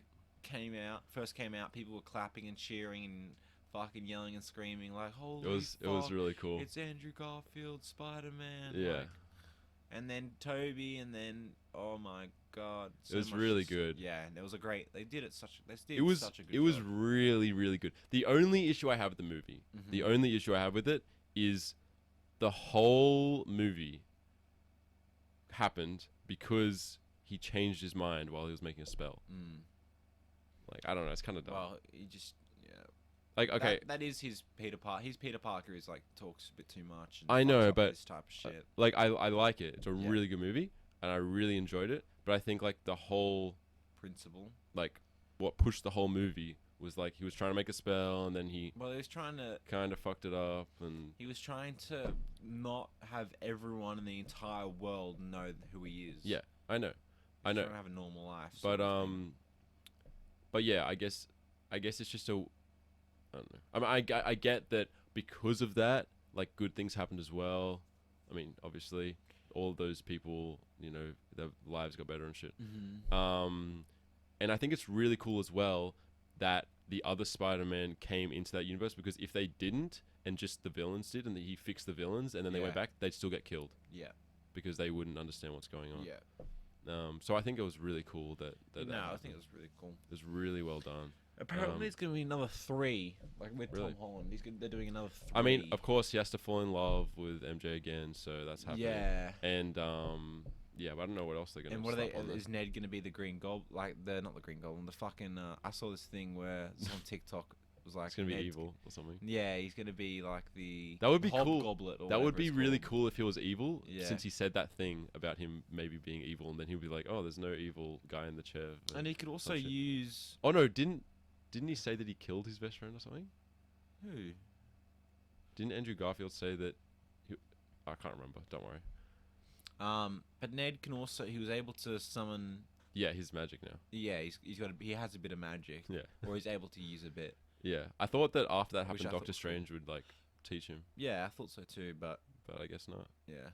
first came out, people were clapping and cheering and fucking yelling and screaming like, "Holy!" It was really cool. It's Andrew Garfield, Spider-Man. Yeah. And then Toby, and then oh my god, it was really good. Yeah, and it was they did such a good job. It was really, really good. The only issue I have with the movie, the only issue I have with it is the whole movie happened because he changed his mind while he was making a spell. Like, I don't know, it's kind of dumb. Well, he just like, okay, that is his Peter Parker. His Peter Parker is like talks a bit too much. And I know, but this type of shit. Like, I like it. It's a really good movie, and I really enjoyed it. But I think like the whole principle, like what pushed the whole movie was like he was trying to make a spell, and then he was trying to kind of fucked it up, and he was trying to not have everyone in the entire world know who he is. Yeah, I know. Trying to have a normal life. But yeah, I guess it's just a. I don't know. I mean, I get that because of that, like, good things happened as well. I mean, obviously, all of those people, their lives got better and shit. And I think it's really cool as well that the other Spider-Man came into that universe, because if they didn't, and just the villains did, and he fixed the villains, and then they went back, they'd still get killed. Yeah. Because they wouldn't understand what's going on. Yeah. So I think it was really cool that I think it was really cool. It was really well done. Apparently, it's going to be another 3, like with Tom Holland. They're doing another 3. I mean, of course, he has to fall in love with MJ again, so that's happening. Yeah. And but I don't know what else they're going to. And what is Ned going to be the Green Goblin? Like, not the Green Goblin. The fucking. I saw this thing where it's on TikTok. It was like it's going to be evil or something. Yeah, he's going to be like the. That would be cool. Goblet or that would be really cool if he was evil. Yeah. Since he said that thing about him maybe being evil, and then he'll be like, "Oh, there's no evil guy in the chair." And he could also use. Oh no! Didn't he say that he killed his best friend or something? Who? Didn't Andrew Garfield say that? I can't remember. Don't worry. But Ned can also. He was able to summon. Yeah, his magic now. Yeah, he has a bit of magic. Yeah. Or he's able to use a bit. Yeah, I thought that after that happened, Doctor Strange would like teach him. Yeah, I thought so too, but I guess not. Yeah.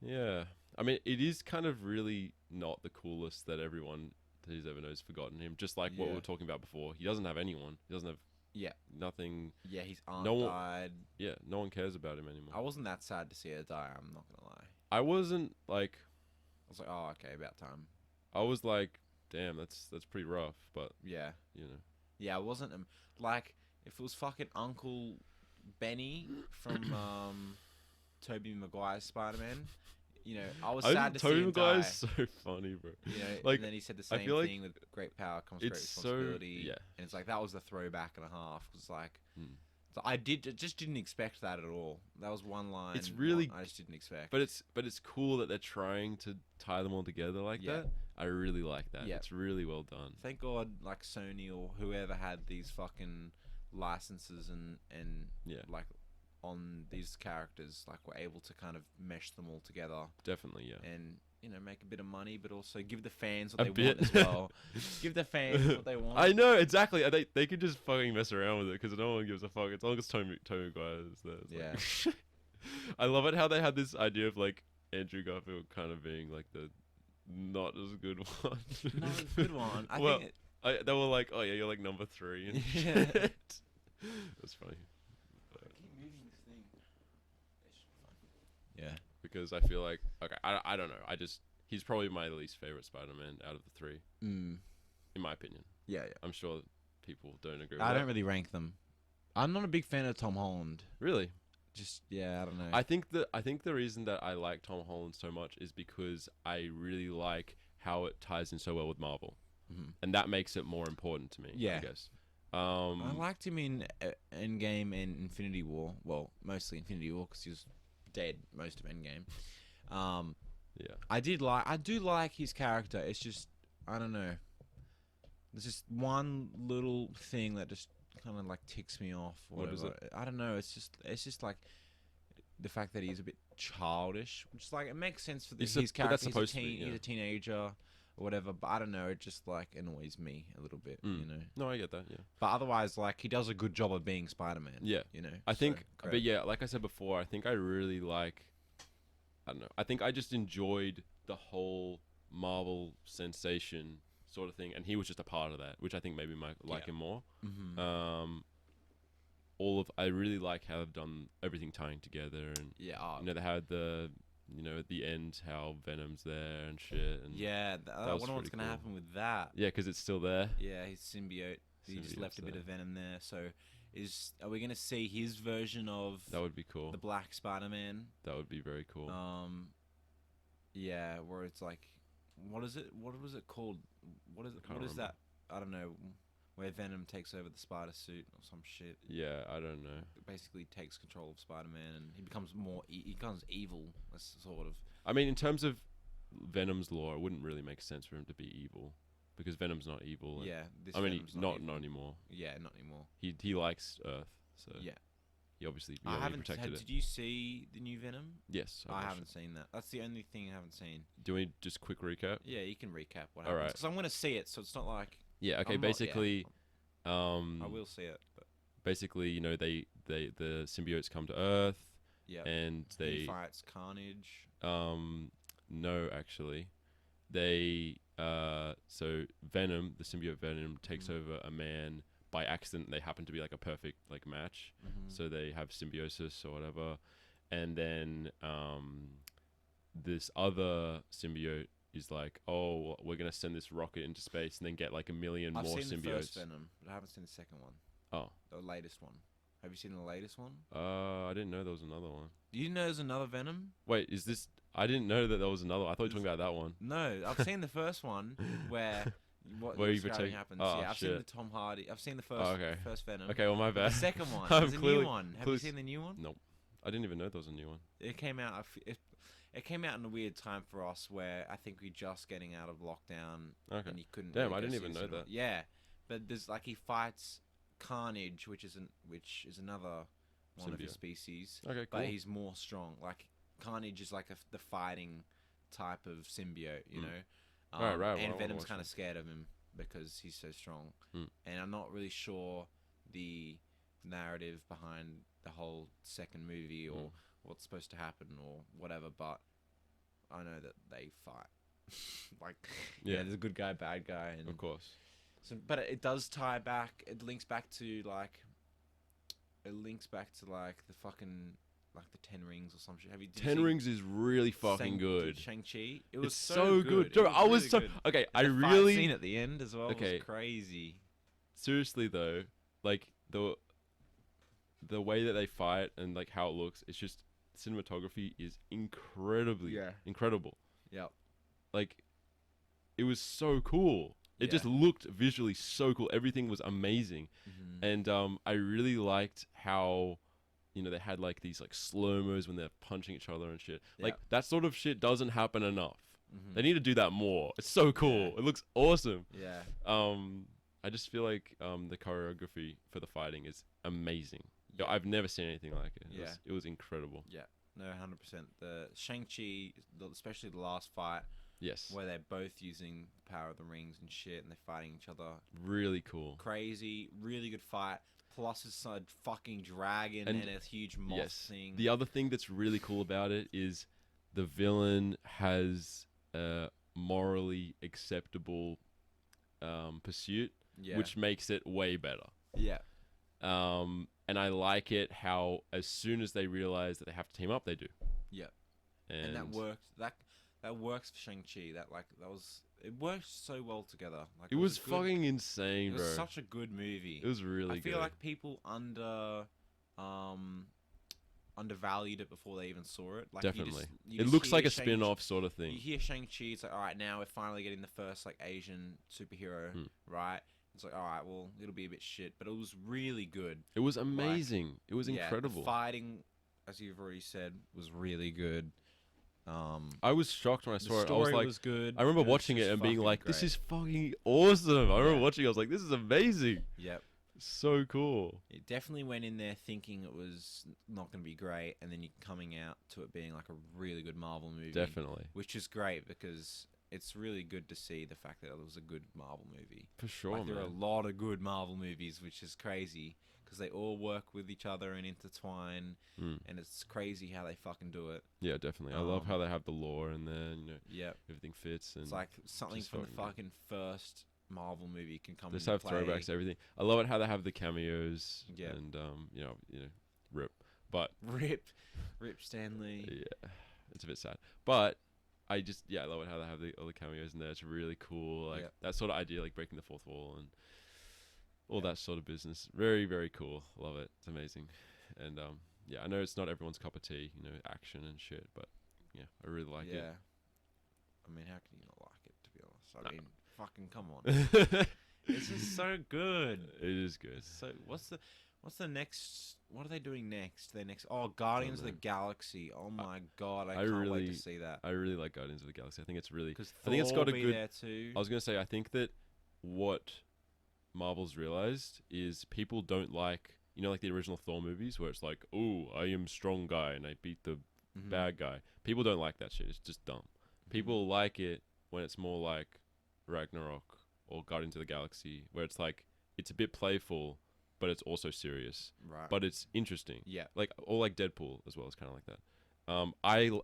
Yeah, I mean, it is kind of really not the coolest that everyone that he's ever known has forgotten him. Just like what we were talking about before, he doesn't have anyone. He doesn't have nothing. Yeah, his aunt died. Yeah, no one cares about him anymore. I wasn't that sad to see her die. I'm not gonna lie. I wasn't like. I was like, oh, okay, about time. I was like, damn, that's pretty rough, but yeah, Yeah, I wasn't like if it was fucking Uncle Benny from Tobey Maguire's Spider-Man. you know, I was sad to see Tobey him Maguire die. is so funny, bro. You know, Like, and then he said the I same feel like thing with great power comes great it's responsibility. yeah. And it's like that was the throwback and a half. Cause like, Hmm. so just didn't expect that at all. That was one line. It's really- I just didn't expect. But it's cool that they're trying to tie them all together like Yeah. that. I really like that. Yeah. It's really well done. Thank God, like Sony or whoever had these fucking licenses and Yeah. like on these characters, like were able to kind of mesh them all together Definitely, yeah. and you know make a bit of money, but also give the fans A what they bit. want as well. Give the fans what they want. I know exactly. They could just fucking mess around with it because no one gives a fuck. As long as Tobey Maguire is there. It's like- I love it how they had this idea of like Andrew Garfield kind of being like the not as good one. Not a good one. I Well, think they were like, oh yeah, you're like number 3 and Yeah. shit. That's funny. keep moving this thing. Yeah. Because I feel like I don't know. He's probably my least favorite Spider-Man out of the 3, Mm. in my opinion. Yeah, I'm sure people don't agree with I that. don't really rank them. I'm not a big fan of Tom Holland. Really. Just I don't know. I think the reason that I like Tom Holland so much is because I really like how it ties in so well with Marvel, and that makes it more important to me. Yeah. I guess. I liked him in Endgame and Infinity War. Well, mostly Infinity War because he was dead most of Endgame. Yeah. I do like his character. It's just I don't know. There's just one little thing that just kind of like ticks me off. What is it? I don't know. It's just like the fact that he's a bit childish, which is like it makes sense for his but character. that's supposed to be, He's yeah. a teenager or whatever. But I don't know. It just like annoys me a little bit. You know. No, I get that. Yeah. But otherwise, like he does a good job of being Spider-Man. Yeah. You know. I think, so, but great. yeah, like I said before, I think I really like. I don't know. I think I just enjoyed the whole Marvel sensation sort of thing, and he was just a part of that, which I think maybe might like him more. I really like how they've done everything tying together, and Yeah. you know they had the at the end how Venom's there and shit, and Yeah. I was wonder what's pretty gonna cool. happen with that. yeah, because it's still there. Yeah, his symbiote. He just left a bit Symbiote's of venom there. So, are we gonna see his version of That would be cool. the Black Spider-Man? That would be very cool. Yeah, where it's like, what is it? What was it called? What is it? Can't What is remember. that? I don't know. Where Venom takes over the spider suit or some shit. Yeah, I don't know. It basically takes control of Spider-Man and he becomes more. He becomes evil. That's sort of. I mean, in terms of Venom's lore, it wouldn't really make sense for him to be evil, because Venom's not evil. And Yeah. This I mean, Venom's not evil. anymore. Yeah, not anymore. He likes Earth, so Yeah. he obviously I he haven't. protected it. Did you see the new Venom? Yes, I watched haven't it. seen that. That's the only thing I haven't seen. Do we just quick recap? Yeah, you can recap what All happens right. because I'm gonna see it, so it's not like Yeah. Okay. I'm not- yeah, Basically, I will see it. But basically, the symbiotes come to Earth, yeah, and he they fights Carnage. no, actually, they so Venom, the symbiote Venom, takes over a man by accident. They happen to be like a perfect like match, so they have symbiosis or whatever, and then this other symbiote is like, oh, we're gonna send this rocket into space and then get like a million I've more seen the symbiotes. first Venom, but I haven't seen the second one. Oh, The latest one. Have you seen the latest one? I didn't know there was another one. You know there's another Venom? Wait, is this? I didn't know that there was another one. I thought you were talking about that one. No, I've seen the first one where what Where you're you describing protect- happens. oh, Yeah, I've seen shit. the Tom Hardy. I've seen the first okay. first Venom. Okay, well, my The bad. second one. I'm There's a clearly- new one. Have you seen the new one? Nope. I didn't even know there was a new one. It came out. It came out in a weird time for us, where I think we're just getting out of lockdown, Okay. and you couldn't. Damn, really I go didn't see even the know cinema. that. Yeah, but there's like he fights Carnage, which is another one of his Symbiote. species, Okay, cool. but he's more strong. Like Carnage is like the fighting type of symbiote, you know. Right. Well, I And wanna Venom's watch kind of it. scared of him because he's so strong. Mm. And I'm not really sure the narrative behind the whole second movie or what's supposed to happen or whatever, but I know that they fight. Like, yeah, there's a good guy, bad guy, and Of course. so, but it does tie back. It links back to like the fucking like the 10 Rings or some shit. Did you Ten see Rings is really fucking good. Shang-Chi. It was It's so good. It Dude, was I was really so good. okay. And I the fight really scene at the end as well Okay. was crazy. seriously though, like the way that they fight and like how it looks, it's just cinematography is incredibly Yeah. incredible. Yep. Like, it was so cool. It just looked visually so cool. Everything was amazing. Mm-hmm. And I really liked how, they had like these like slow-mos when they're punching each other and shit. Like, that sort of shit doesn't happen enough. Mm-hmm. They need to do that more. It's so cool. Yeah. It looks awesome. Yeah. I just feel like the choreography for the fighting is amazing. Yeah. I've never seen anything like it. Yeah. It was incredible. Yeah. No, 100%. The Shang-Chi, especially the last fight, Yes. where they're both using the power of the rings and shit, and they're fighting each other. Really cool. Crazy, really good fight. Plus, it's a fucking dragon and a huge moth thing. The other thing that's really cool about it is the villain has a morally acceptable pursuit, which makes it way better. Yeah. And I like it how as soon as they realize that they have to team up, they do. Yeah. And that worked. That works for Shang-Chi. It worked so well together. Like it was fucking insane, bro. It was such a good movie. It was really good. I feel like people undervalued it before they even saw it. Like Definitely. You it just looks like a Shang-Chi, spin-off sort of thing. You hear Shang-Chi, it's like, all right, now we're finally getting the first like Asian superhero, right? It's like, all right, well, it'll be a bit shit, but it was really good. It was amazing. It was incredible. The fighting, as you've already said, was really good. I was shocked when I saw it. I was like, was good. I remember watching it and being like, this is fucking awesome. I remember watching it, I was like, this is amazing. Yep. So cool. It definitely went in there thinking it was not going to be great, and then you coming out to it being like a really good Marvel movie. Definitely. Which is great because it's really good to see the fact that it was a good Marvel movie. For sure, like, there are a lot of good Marvel movies, which is crazy because they all work with each other and intertwine, and it's crazy how they fucking do it. Yeah, definitely. I love how they have the lore in there, and everything fits. And it's like something from the fucking first Marvel movie can come. Just have throwbacks to everything. I love it how they have the cameos. Yeah. And rip, but rip Stanley. Yeah, it's a bit sad, but I love it how they have all the cameos in there. It's really cool. Like that sort of idea, like breaking the fourth wall and all that sort of business. Very, very cool. Love it. It's amazing. And I know it's not everyone's cup of tea, action and shit, but yeah, I really like it. Yeah. I mean, how can you not like it, to be honest? I mean, fucking come on. This is so good. It is good. So what's the next? What are they doing next? Guardians of the Galaxy. Oh my god, I can't wait to see that. I really like Guardians of the Galaxy. I think it's really. I think it's got a good. There too. I was gonna say I think that what Marvel's realized is people don't like like the original Thor movies where it's like, oh, I am strong guy and I beat the bad guy. People don't like that shit. It's just dumb. People like it when it's more like Ragnarok or Guardians of the Galaxy, where it's like it's a bit playful, but it's also serious. Right. But it's interesting. Yeah. Like Deadpool as well is kind of like that.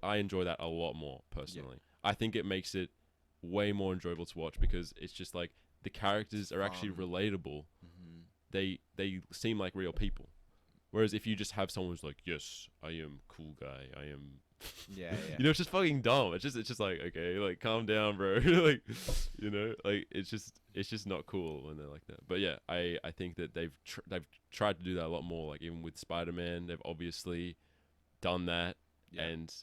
I enjoy that a lot more personally. I think it makes it way more enjoyable to watch because it's just like the characters are actually relatable. They seem like real people. Whereas if you just have someone who's like, yes, I am cool guy, I am. Yeah. It's just fucking dumb. It's just like, okay, like calm down, bro. Like, like it's just not cool when they're like that. But yeah, I think that they've tried to do that a lot more. Like even with Spider-Man, they've obviously done that, and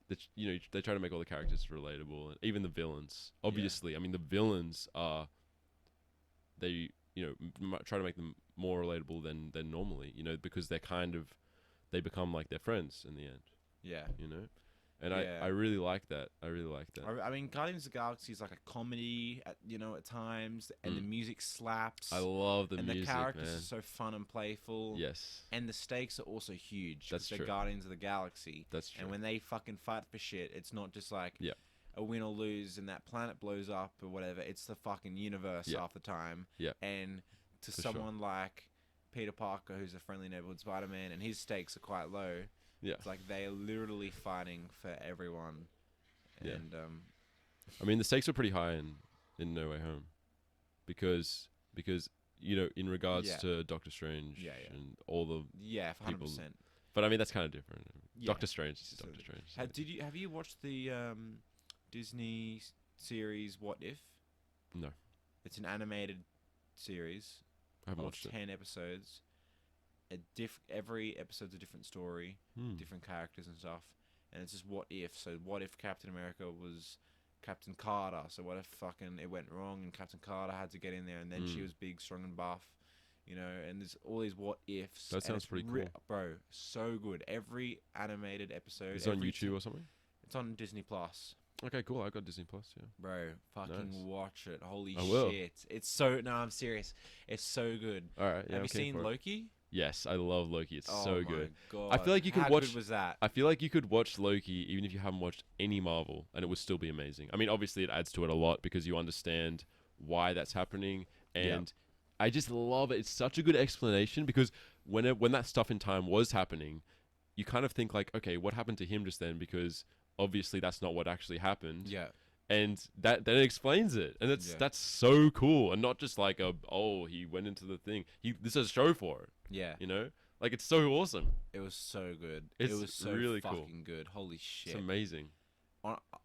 they try to make all the characters relatable, and even the villains. Obviously, I mean the villains are they try to make them more relatable than normally. Because they become like their friends in the end. Yeah. And I really like that. I mean, Guardians of the Galaxy is like a comedy, at times, and the music slaps. I love the music, and the characters man. are so fun and playful. Yes. And the stakes are also huge. That's true. They're Guardians of the Galaxy. That's true. And when they fucking fight for shit, it's not just like a win or lose and that planet blows up or whatever. It's the fucking universe half the time. Yeah. And to someone like Peter Parker, who's a friendly neighborhood Spider-Man, and his stakes are quite low. Yeah. It's like they're literally fighting for everyone. And I mean the stakes are pretty high in No Way Home. Because in regards to Doctor Strange and all the 100%. But I mean that's kind of different. Yeah. Doctor Strange is Doctor Strange. Have you watched the Disney series What If? No. It's an animated series. I haven't watched it. 10 episodes. every episode's a different story, different characters and stuff, and it's just what if. So what if Captain America was Captain Carter? So what if fucking it went wrong and Captain Carter had to get in there, and then she was big, strong, and buff, you know? And there's all these what ifs. That sounds pretty cool, bro. So good. Every animated episode. It's on YouTube or something. It's on Disney Plus. Okay, cool. I got Disney Plus. Yeah, bro. Fucking watch it. Holy I will. shit! It's so. No, I'm serious. It's so good. All right. Yeah, Have you seen Loki? Yes, I love Loki. It's so good. God. I feel like you could How watch. good was that? I feel like you could watch Loki even if you haven't watched any Marvel, and it would still be amazing. I mean, obviously, it adds to it a lot because you understand why that's happening, and I just love it. It's such a good explanation because when that stuff in time was happening, you kind of think like, okay, what happened to him just then? Because obviously, that's not what actually happened. Yeah. And that then explains it, and that's so cool, and not just like he went into the thing. This is a show for it. Yeah. You know, like it's so awesome. It was so good. It's it was so really fucking good. Holy shit. It's amazing.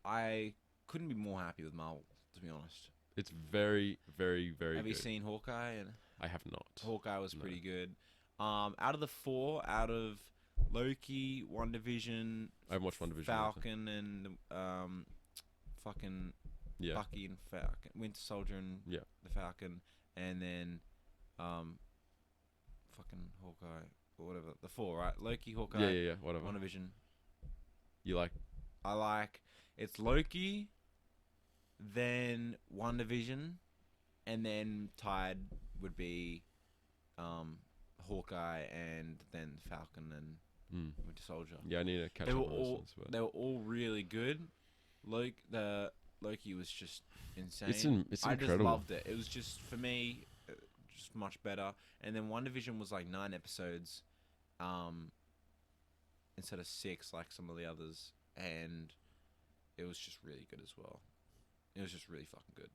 I couldn't be more happy with Marvel, to be honest. It's very, very, very Have good. you seen Hawkeye? I have not. Hawkeye was pretty good. Out of the 4, out of Loki, WandaVision, I haven't watched WandaVision. Falcon, and fucking Bucky and Falcon, Winter Soldier and the Falcon, and then fucking Hawkeye or whatever. The 4, right? Loki, Hawkeye, Yeah, whatever. WandaVision. You like? I like it's Loki, then WandaVision, and then tied would be Hawkeye and then Falcon and Winter Soldier. Yeah, I need to catch up on those ones. They were all really good. Loki was just insane. It's I incredible. just loved it. It was just, for me, just much better. And then WandaVision was like 9 episodes instead of 6 like some of the others. And it was just really good as well. It was just really fucking good.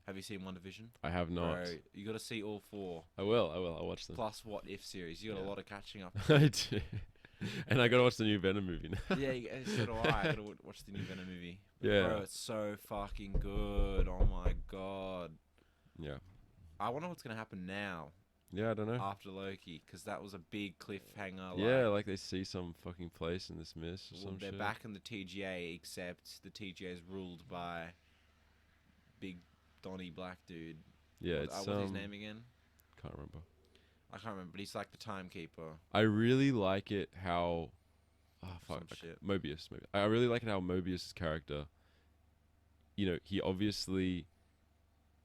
Have you seen WandaVision? I have not. Bro, you got to see all 4. I will. I'll watch them. Plus What If series. You got a lot of catching up. I do. And I gotta watch the new Venom movie now. Yeah, so do I. I gotta watch the new Venom movie. But Yeah. bro, it's so fucking good. Oh my god. Yeah. I wonder what's gonna happen now Yeah, I don't know. after Loki, because that was a big cliffhanger. Yeah, like they see some fucking place in this mist or some they're shit. back in the TGA, except the TGA is ruled by big Donnie Black dude. Yeah, it's what's his name again? Can't remember. I can't remember, but he's like the timekeeper. I really like it how Some shit. Mobius. I really like it how Mobius' character, you know,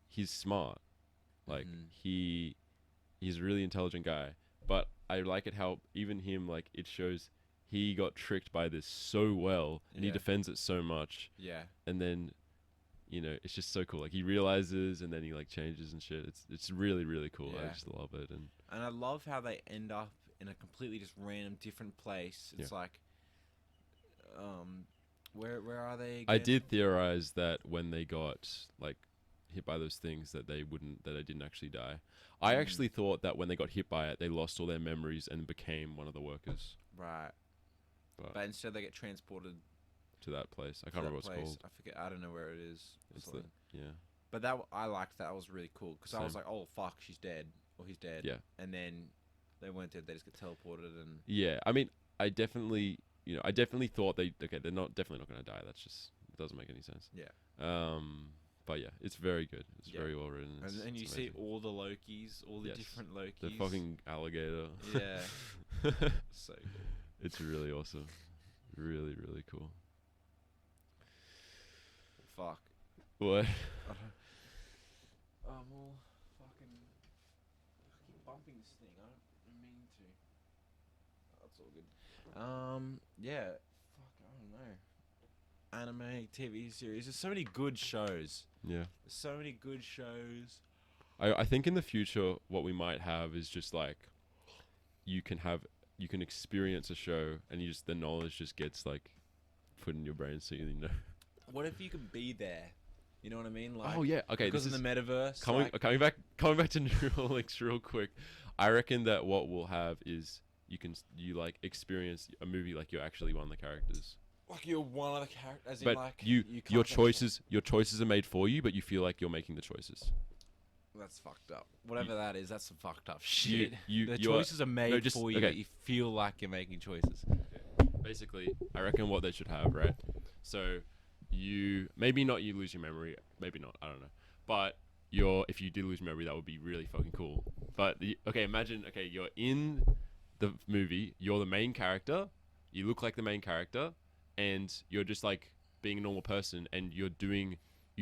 he's smart. Like he's a really intelligent guy. But I like it how even him, like, it shows he got tricked by this so well and he defends it so much. Yeah. And then, you know, it's just so cool. Like he realizes and then he like changes and shit. It's really, really cool. I just love it. And I love how they end up in a completely just random different place. It's like where are they again? I did theorize that when they got like hit by those things that they didn't actually die. I actually thought that when they got hit by it, they lost all their memories and became one of the workers. Right. But instead they get transported to that place. I can't remember what it's called. I forget. I don't know where it is. It's But I liked that. That was really cool because I was like, oh fuck, she's dead or he's dead. Yeah. And then they weren't dead. They just get teleported and. Yeah, I mean, I definitely thought they're definitely not going to die. That's just, it doesn't make any sense. Yeah. But yeah, it's very good. It's very well written. And you see all the Lokis, all the different Lokis. The fucking alligator. Yeah. So cool. It's really awesome. Really, really cool. Fuck. What? Well, fucking. I keep bumping this thing. I don't mean to. That's all good. Yeah. Fuck, I don't know. Anime, TV series. There's so many good shows. Yeah. There's so many good shows. I think in the future, what we might have is just like, you can experience a show and the knowledge just gets like put in your brain so you know. What if you could be there? You know what I mean? Like, oh yeah, okay. Because in the metaverse. Coming back to Neuralink real quick. I reckon that what we'll have is you like experience a movie like you're actually one of the characters. Like you're one of the characters. As but in like your choices are made for you, but you feel like you're making the choices. That's fucked up. Whatever that is, that's some fucked up shit. The you're- choices are made just- for you okay. that you feel like you're making choices. Basically, I reckon what they should have, right? So, maybe not you lose your memory, maybe not, I don't know. But if you did lose memory, that would be really fucking cool. But imagine, you're in the movie, you're the main character, you look like the main character, and you're just like being a normal person, and you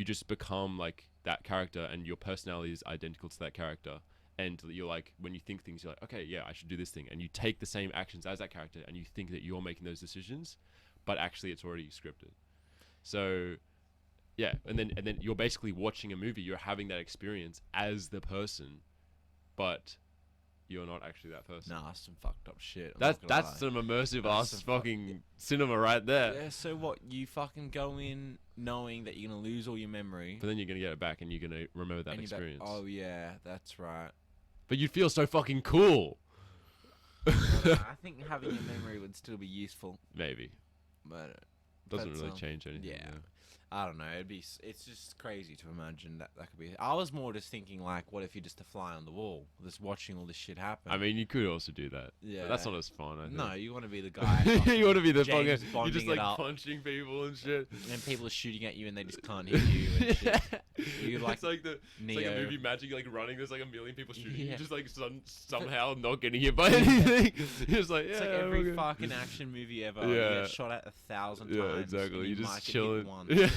just become like that character, and your personality is identical to that character. And you're like, when you think things, you're like, okay, yeah, I should do this thing. And you take the same actions as that character, and you think that you're making those decisions, but actually it's already scripted. So, yeah, and then you're basically watching a movie. You're having that experience as the person, but you're not actually that person. Nah, some fucked up shit. That's some immersive ass fucking cinema right there. Yeah, so what? You fucking go in knowing that you're gonna lose all your memory. But then you're gonna get it back, and you're gonna remember that and you're experience. Like, oh yeah, that's right. But you'd feel so fucking cool. I think having your memory would still be useful, Maybe. but Doesn't really change anything. yeah. I don't know. It's just crazy to imagine that could be. I was more just thinking like, what if you're just a fly on the wall, just watching all this shit happen? I mean, you could also do that. Yeah. But that's not as fun, I think. No, you want to be the guy. You want to be the James fucking... You're Bonding just it like up. punching people and shit. And people are shooting at you and they just can't hit you and shit. You're like it's like it's like a Neo. movie magic, like running. There's like a million people shooting. Yeah. You just like somehow not getting hit by anything. You're just like, yeah. It's like every okay. fucking action movie ever. Yeah. You get shot at 1,000 times. Yeah, exactly. And You're you just might get hit chilling. once. Yeah.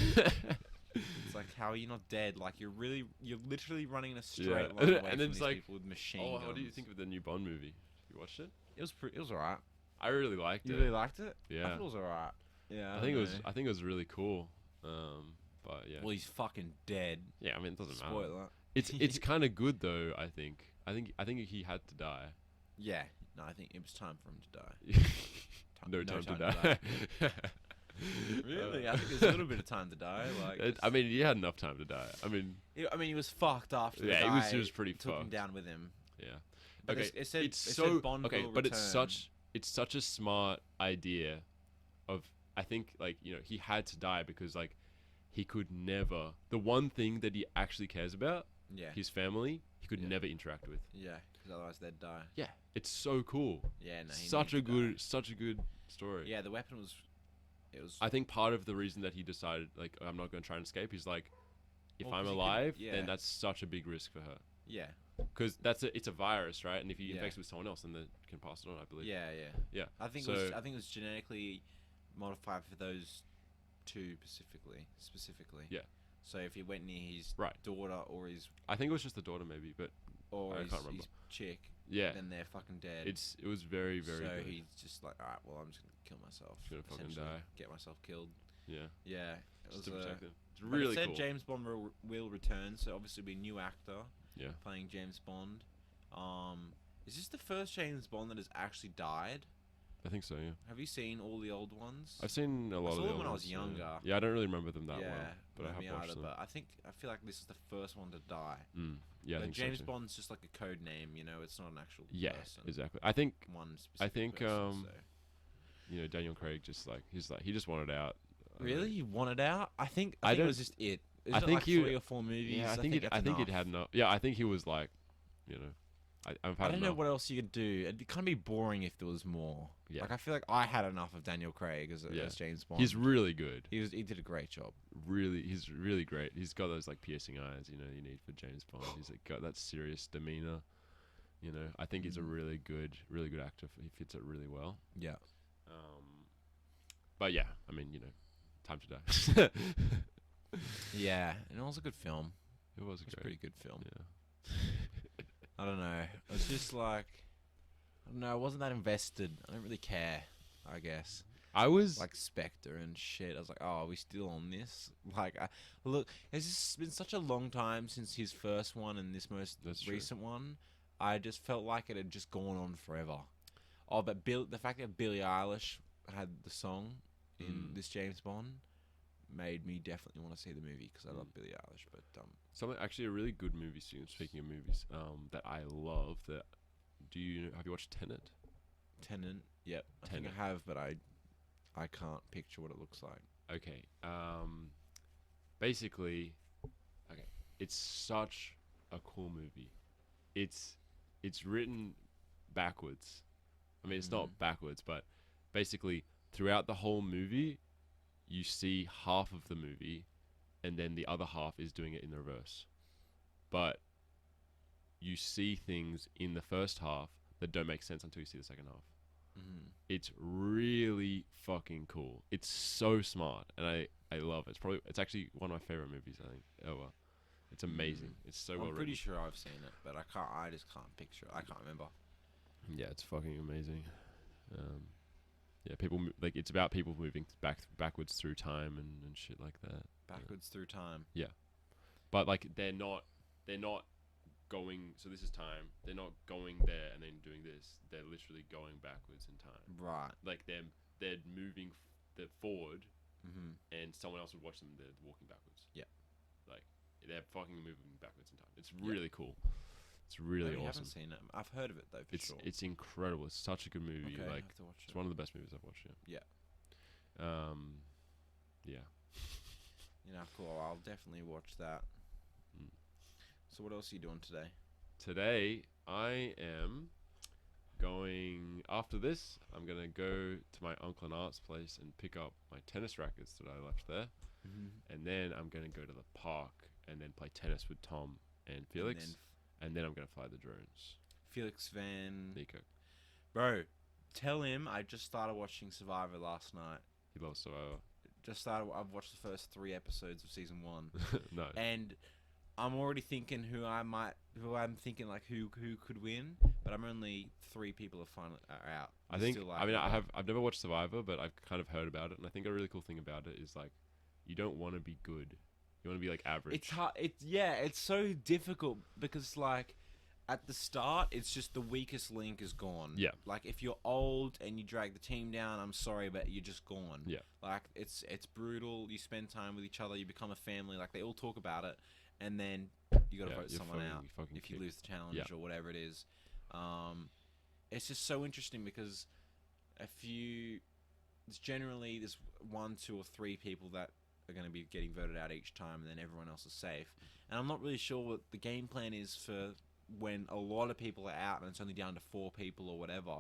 It's like, how are you not dead? Like you're literally running in a straight Yeah. line And away then from it's these like, people with machine Oh, guns. what do you think of the new Bond movie? You watched it? It was alright. I really liked You it. really liked it? I Yeah. thought it was alright. Yeah. I think it was really cool. But yeah. Well, he's fucking dead. Yeah, I mean, it doesn't matter. Spoiler. It's kind of good though. I think he had to die. Yeah. No, I think it was time for him to die. No time to die. Really? I think there's a little bit of time to die. Like, I mean, he had enough time to die. I mean, he was fucked after. Yeah, the he guy was pretty took him fucked. down with him. yeah. But Okay, it said, it's it so said Bond okay, will but it's return. such a smart idea. I think like he had to die because like he could never. The one thing that he actually cares about, Yeah. his family, he could Yeah. never interact with. Yeah, because otherwise they'd die. Yeah, it's so cool. Yeah, no. He Such a needs to die. good story. Yeah, the weapon was. It was. I think part of the reason that he decided, like, I'm not going to try and escape, is like, if Well, I'm 'cause he could- alive, yeah. then that's such a big risk for her. Yeah. Because it's a virus, right? And if you Yeah. infect it with someone else, then they can pass it on, I believe. Yeah, yeah. Yeah. I think it was genetically modified for those two specifically. Yeah. So if he went near his Right. daughter or his I think it was just the daughter, maybe, but I can't remember. his chick, yeah, then they're fucking dead. it was very, very so good. he's just like, alright, well, I'm just gonna kill myself. Just gonna fucking essentially, die. Get myself killed. Yeah, Yeah. It just was to protect them. It's but really it said cool. James Bond will return, so obviously be a new actor Yeah. playing James Bond. Is this the first James Bond that has actually died? I think so. Yeah. Have you seen all the old ones? I've seen a lot saw of the them when I old was ones, yeah. younger. Yeah, I don't really remember them that yeah, well, but I not have me watched either, them. but I feel like this is the first one to die. Yeah, I Like think James so too. Bond's just like a code name, you know. It's not an actual Yeah, person. exactly. I think One specific think, person, so. Daniel Craig he just wanted out. Really, you want it out? I think I it don't- was just it. Isn't I it think like he- 3 or 4 movies. Yeah, I think it that's had enough. enough. Yeah, I think he was like, I've had I don't know enough. what else you could do. It'd be kind of be boring if there was more. Yeah. Like I feel like I had enough of Daniel Craig as Yeah. James Bond. He's really good. He did a great job. He's really great. He's got those like piercing eyes, you need for James Bond. He's like got that serious demeanor. I think he's a really good actor. He fits it really well. Yeah. But yeah, I mean, time to die. Yeah, and it was a good film. It was It was a great. pretty good film. Yeah. I don't know. It was just like, I don't know. I wasn't that invested. I don't really care, I guess. I was Like Spectre and shit. I was like, oh, are we still on this? Like, look, it's just been such a long time since his first one and this most That's true. recent one. I just felt like it had just gone on forever. Oh, but the fact that Billie Eilish had the song in this James Bond made me definitely want to see the movie because I love Billie Eilish. But actually a really good movie. Speaking of movies, that I love. Have you watched Tenet? Tenant, yep, I think Tenet. I have, but I can't picture what it looks like. Okay. Basically, okay, it's such a cool movie. It's written backwards. I mean, it's not backwards, but basically throughout the whole movie, you see half of the movie, and then the other half is doing it in the reverse. But you see things in the first half that don't make sense until you see the second half. It's really fucking cool. It's so smart, and I love it. It's actually one of my favorite movies, I think, ever. It's amazing. It's so well I'm written. pretty sure I've seen it, but I just can't picture it. I can't remember. Yeah, it's fucking amazing. Yeah, like it's about people moving backwards through time and shit like that. Backwards through time. Yeah, but like they're not going. So this is time. They're not going there and then doing this. They're literally going backwards in time. Right. Like they're moving they're forward, Mm-hmm. and someone else would watch them. They're walking backwards. Yeah. Like they're fucking moving backwards in time. It's really cool. It's really I awesome. haven't seen it. I've heard of it though. It's sure. It's incredible. It's such a good movie. Okay, I Like have to watch it's it. one of the best movies I've watched. Yeah. Yeah. You know, cool. I'll definitely watch that. So what else are you doing today? Today I am going. After this, I'm gonna go to my uncle and aunt's place and pick up my tennis rackets that I left there, and then I'm gonna go to the park and then play tennis with Tom and Felix, and then I'm gonna fly the drones. Felix Van Nico. Bro, tell him I just started watching Survivor last night. He loves Survivor. I've watched the first 3 episodes of season 1. No. And I'm already thinking who could win, but I'm only 3 people are out. I've never watched Survivor, but I've kind of heard about it, and I think a really cool thing about it is like you don't want to be good. You want to be like average. It's hard. It's so difficult because like at the start, it's just the weakest link is gone. Yeah. Like if you're old and you drag the team down, I'm sorry, but you're just gone. Yeah. Like it's brutal. You spend time with each other. You become a family. Like they all talk about it, and then you got to vote someone out if you lose the challenge or whatever it is. It's just so interesting because there's 1, 2, or 3 people that are going to be getting voted out each time, and then everyone else is safe. And I'm not really sure what the game plan is for when a lot of people are out and it's only down to 4 people or whatever.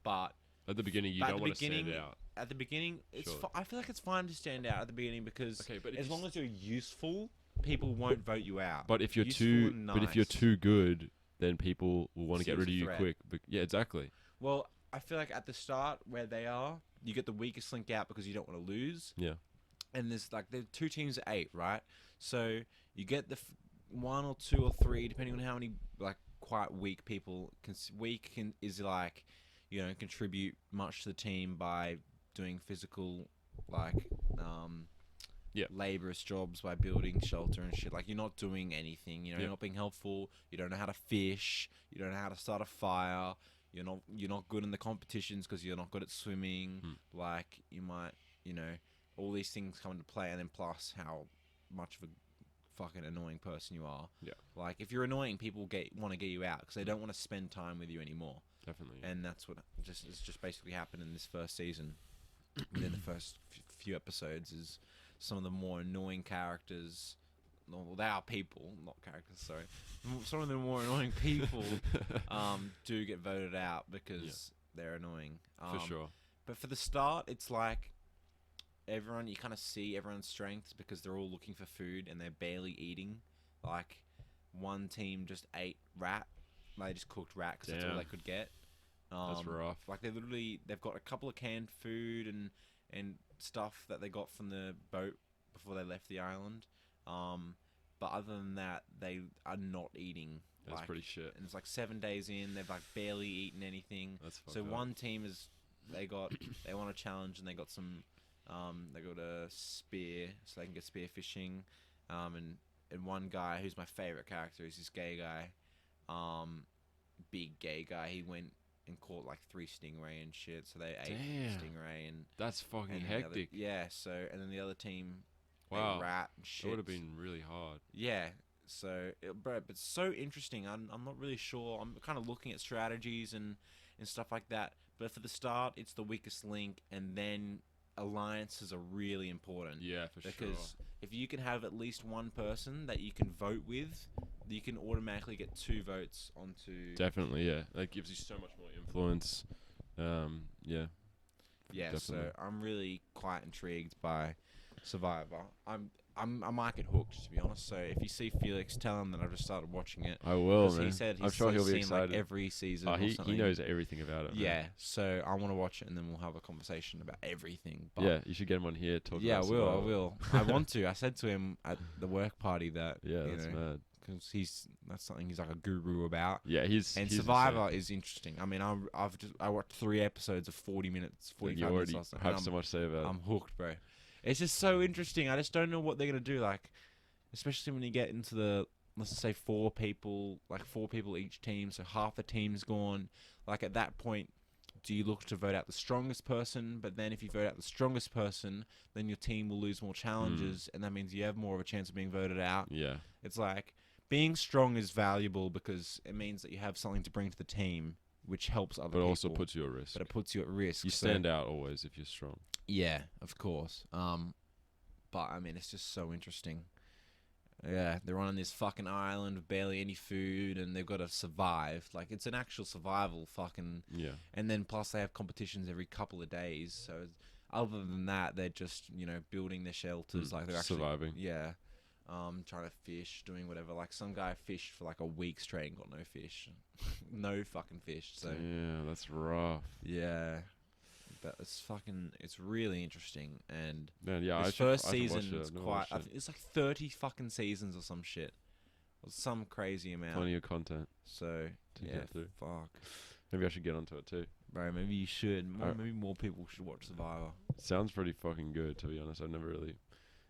But at the beginning, you don't want to stand out. At the beginning, I feel like it's fine to stand out at the beginning because as long as you're useful, people won't vote you out. But if you're too good, then people will want to get rid of you quick. Yeah, exactly. Well, I feel like at the start where they are, you get the weakest link out because you don't want to lose. Yeah. And there's like the 2 teams of 8, right? So you get the 1 or 2 or 3, depending on how many like quite weak people is like, you know, contribute much to the team by doing physical like laborious jobs, by building shelter and shit. Like you're not doing anything, you know, you're not being helpful. You don't know how to fish. You don't know how to start a fire. You're not good in the competitions because you're not good at swimming. Like you might, you know, all these things come into play, and then plus how much of a fucking annoying person you are. Yeah. Like if you're annoying, people want to get you out because they don't want to spend time with you anymore. Definitely. And that's what it's just basically happened in this first season. Within the first few episodes, is some of the more annoying characters. Well, they are people, not characters. Sorry. Some of the more annoying people do get voted out because they're annoying. For sure. But for the start, it's like you kind of see everyone's strengths because they're all looking for food and they're barely eating. Like one team just ate rat. They just cooked rat because that's all they could get. That's rough. Like they've got a couple of canned food and stuff that they got from the boat before they left the island. But other than that, they are not eating. That's pretty shit. And it's like 7 days in, they've like barely eaten anything. That's fucked so up. One team they want a challenge and they got some. They got a spear so they can get spear fishing. And one guy who's my favorite character is this gay guy, big gay guy. He went and caught like 3 stingray and shit. So they ate stingray and that's fucking hectic. So and then the other team. Wow. Rat and shit. That would have been really hard. Yeah. So, but it's so interesting. I'm not really sure. I'm kind of looking at strategies and stuff like that. But for the start, it's the weakest link, and then alliances are really important. Yeah, for sure. Because if you can have at least one person that you can vote with, you can automatically get 2 votes onto. Definitely, yeah. That gives you so much more influence. Yeah. Yeah, Definitely. so I'm really quite intrigued by Survivor. I might get hooked, to be honest. So if you see Felix, tell him that I've just started watching it. I will, Because man. he said I'm sure he'll be seen excited. like every season. Oh, or he something. knows everything about it. Yeah, Man. so I want to watch it and then we'll have a conversation about everything. But Yeah, you should get him on here. Talk yeah, I about will. Survivor. I will. I want to. I said to him at the work party that Yeah, that's mad. because that's something he's like a guru about. Yeah, he's Survivor insane. is interesting. I mean, I watched 3 episodes of 40 minutes, 45 You minutes. already Or something, have so much to say about it. I'm hooked, bro. It's just so interesting. I just don't know what they're gonna do. Like, especially when you get into the, let's just say 4 people, like 4 people each team, so half the team's gone. Like at that point, do you look to vote out the strongest person? But then if you vote out the strongest person, then your team will lose more challenges, and that means you have more of a chance of being voted out. Yeah. It's like being strong is valuable because it means that you have something to bring to the team, which helps other people. But also puts you at risk. But it puts you at risk. You stand out always if you're strong. Yeah, of course. But I mean, it's just so interesting. Yeah, they're on this fucking island with barely any food, and they've got to survive. Like, it's an actual survival fucking. Yeah. And then plus they have competitions every couple of days. So other than that, they're just building their shelters. Like they're actually surviving. Yeah. Trying to fish, doing whatever. Like some guy fished for like a week straight and got no fish, no fucking fish. So yeah, that's rough. yeah. But it's really interesting, and Man, yeah, this first season is quite. I think it's like 30 fucking seasons or some shit, or some crazy amount. Plenty of content. So to yeah, get through. fuck, Maybe I should get onto it too. bro. Maybe you should. Maybe more people should watch Survivor. Sounds pretty fucking good, to be honest. I've never really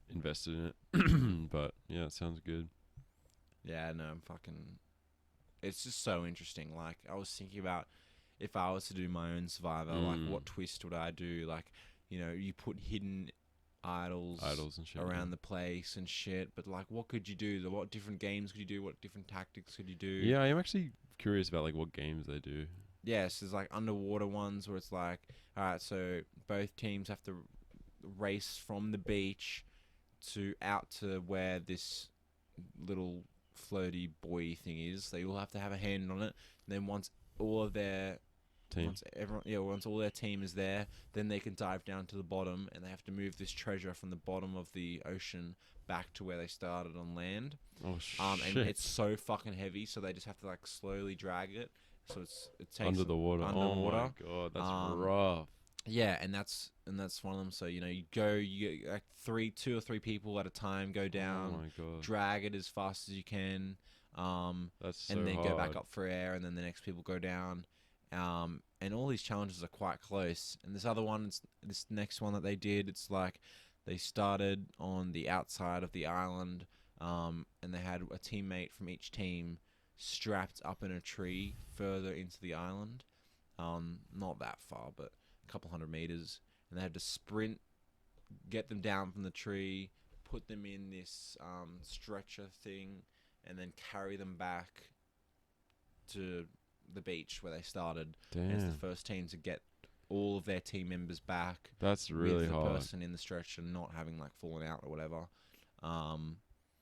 invested in it, but yeah, it sounds good. Yeah, no, I'm fucking. It's just so interesting. Like I was thinking about. If I was to do my own Survivor, like what twist would I do? Like, you put hidden idols and shit around the place and shit. But like, what could you do? What different games could you do? What different tactics could you do? Yeah, I am actually curious about like what games they do. Yes, there's like underwater ones where it's like, all right, so both teams have to race from the beach out to where this little floaty buoy thing is. They all have to have a hand on it. And then once all of their Team. Once all their team is there, then they can dive down to the bottom, and they have to move this treasure from the bottom of the ocean back to where they started on land. Oh shit! And it's so fucking heavy, so they just have to like slowly drag it. So it takes under the water. Underwater. Oh my god, that's rough. Yeah, and that's one of them. So you get like 2 or 3 people at a time go down. Oh my god. Drag it as fast as you can. That's so and then hard. go back up for air, and then the next people go down. And all these challenges are quite close. And this next one that they did, it's like they started on the outside of the island, and they had a teammate from each team strapped up in a tree further into the island. Not that far, but a couple 100 meters. And they had to sprint, get them down from the tree, put them in this stretcher thing, and then carry them back to the beach where they started. Damn. As the first team to get all of their team members back. That's really with the hard. person in the stretcher not having like fallen out or whatever.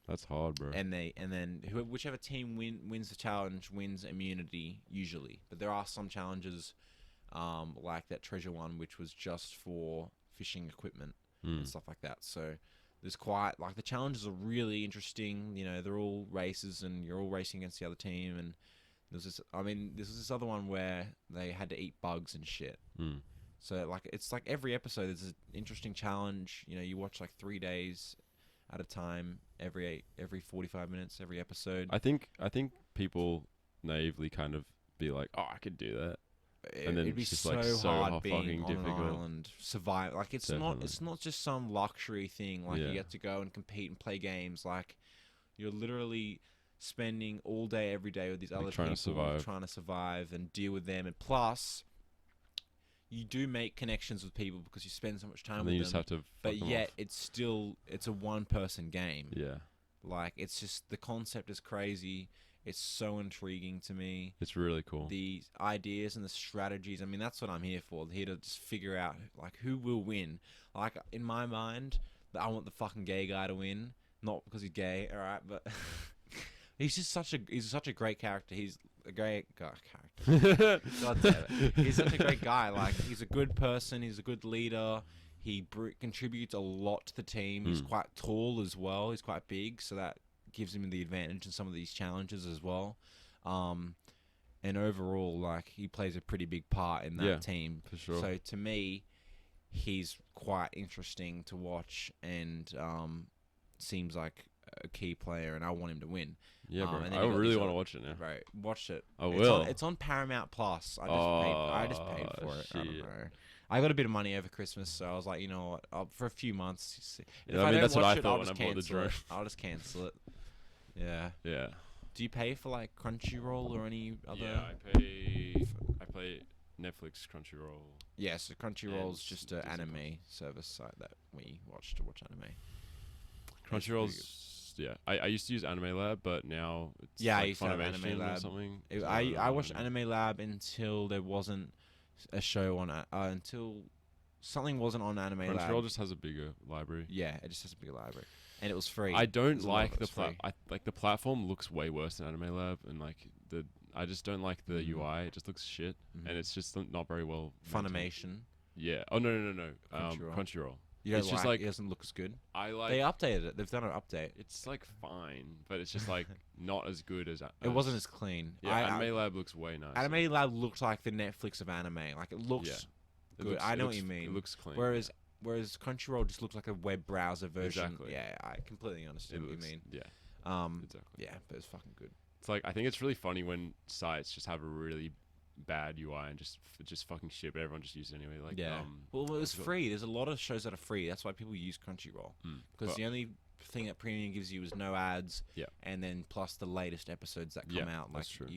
That's hard, bro. And then whichever team wins the challenge wins immunity usually. But there are some challenges, like that treasure one, which was just for fishing equipment and stuff like that. So there's quite like the challenges are really interesting. They're all races and you're all racing against the other team. And this was this other one where they had to eat bugs and shit. So like it's like every episode there's an interesting challenge. You watch like 3 days at a time, every 45 minutes, every episode. I think people naively kind of be like, oh, I could do that. And then It'd be it's just so like hard being fucking on difficult. an island, survive. Like it's not just some luxury thing. Like you get to go and compete and play games. Like you're literally spending all day, every day with these other trying people, to trying to survive and deal with them. And plus, you do make connections with people because you spend so much time And with then you them. just have to But fuck them yet, off. it's a one-person game. Yeah. Like it's just the concept is crazy. It's so intriguing to me. It's really cool. The ideas and the strategies. I mean, that's what I'm here for. Here to just figure out like who will win. Like in my mind, I want the fucking gay guy to win. Not because he's gay, all right, but He's such a great character. He's a great character. God damn it. He's such a great guy. Like, he's a good person. He's a good leader. He contributes a lot to the team. He's quite tall as well. He's quite big, so that gives him the advantage in some of these challenges as well. And overall, like, he plays a pretty big part in that team. For sure. So to me, he's quite interesting to watch, and seems like a key player, and I want him to win. Yeah, bro. I really want to watch it now. Right, watch it. I will. It's on Paramount Plus. I just paid for it. Shit. I don't know. I got a bit of money over Christmas, so I was like, you know what? For a few months. Yeah, I mean, that's what I thought when I bought the drone. I'll just cancel it. Yeah. Yeah. Do you pay for like Crunchyroll or any other? Yeah, I pay Netflix, Crunchyroll. Yeah, so Crunchyroll's And just an Disney anime service site that we watch to watch anime. Crunchyroll's, yeah. I used to use Anime Lab, but now it's I like used to have Funimation Anime Lab. or something. I watched Anime Lab until there wasn't a show on until something wasn't on Anime Lab. Crunchyroll just has a bigger library. Yeah, it just has a bigger library, and it was free. I don't There's a lot like of the the platform looks way worse than Anime Lab, and like I just don't like the UI. It just looks shit, and it's just not very well. Funimation. Yeah. Oh no. Crunchyroll. Crunchyroll. You don't It's just like it doesn't look as good. I like. They updated it. They've done an update. It's like fine, but it's just like not as good as. It wasn't as clean. Yeah, Anime Lab looks way nice. Anime Lab looks like the Netflix of anime. Like, it looks good. I know what you mean. It looks clean. Whereas Crunchyroll just looks like a web browser version. Exactly. Yeah, I completely understand what you mean. Yeah. Exactly. Yeah, but it's fucking good. It's like I think it's really funny when sites just have a really bad UI and just fucking shit, but everyone just uses it anyway. Like, well, it was free. There's a lot of shows that are free. That's why people use Crunchyroll, because the only thing that premium gives you is no ads. Yeah. And then plus the latest episodes that come out. Like, that's true.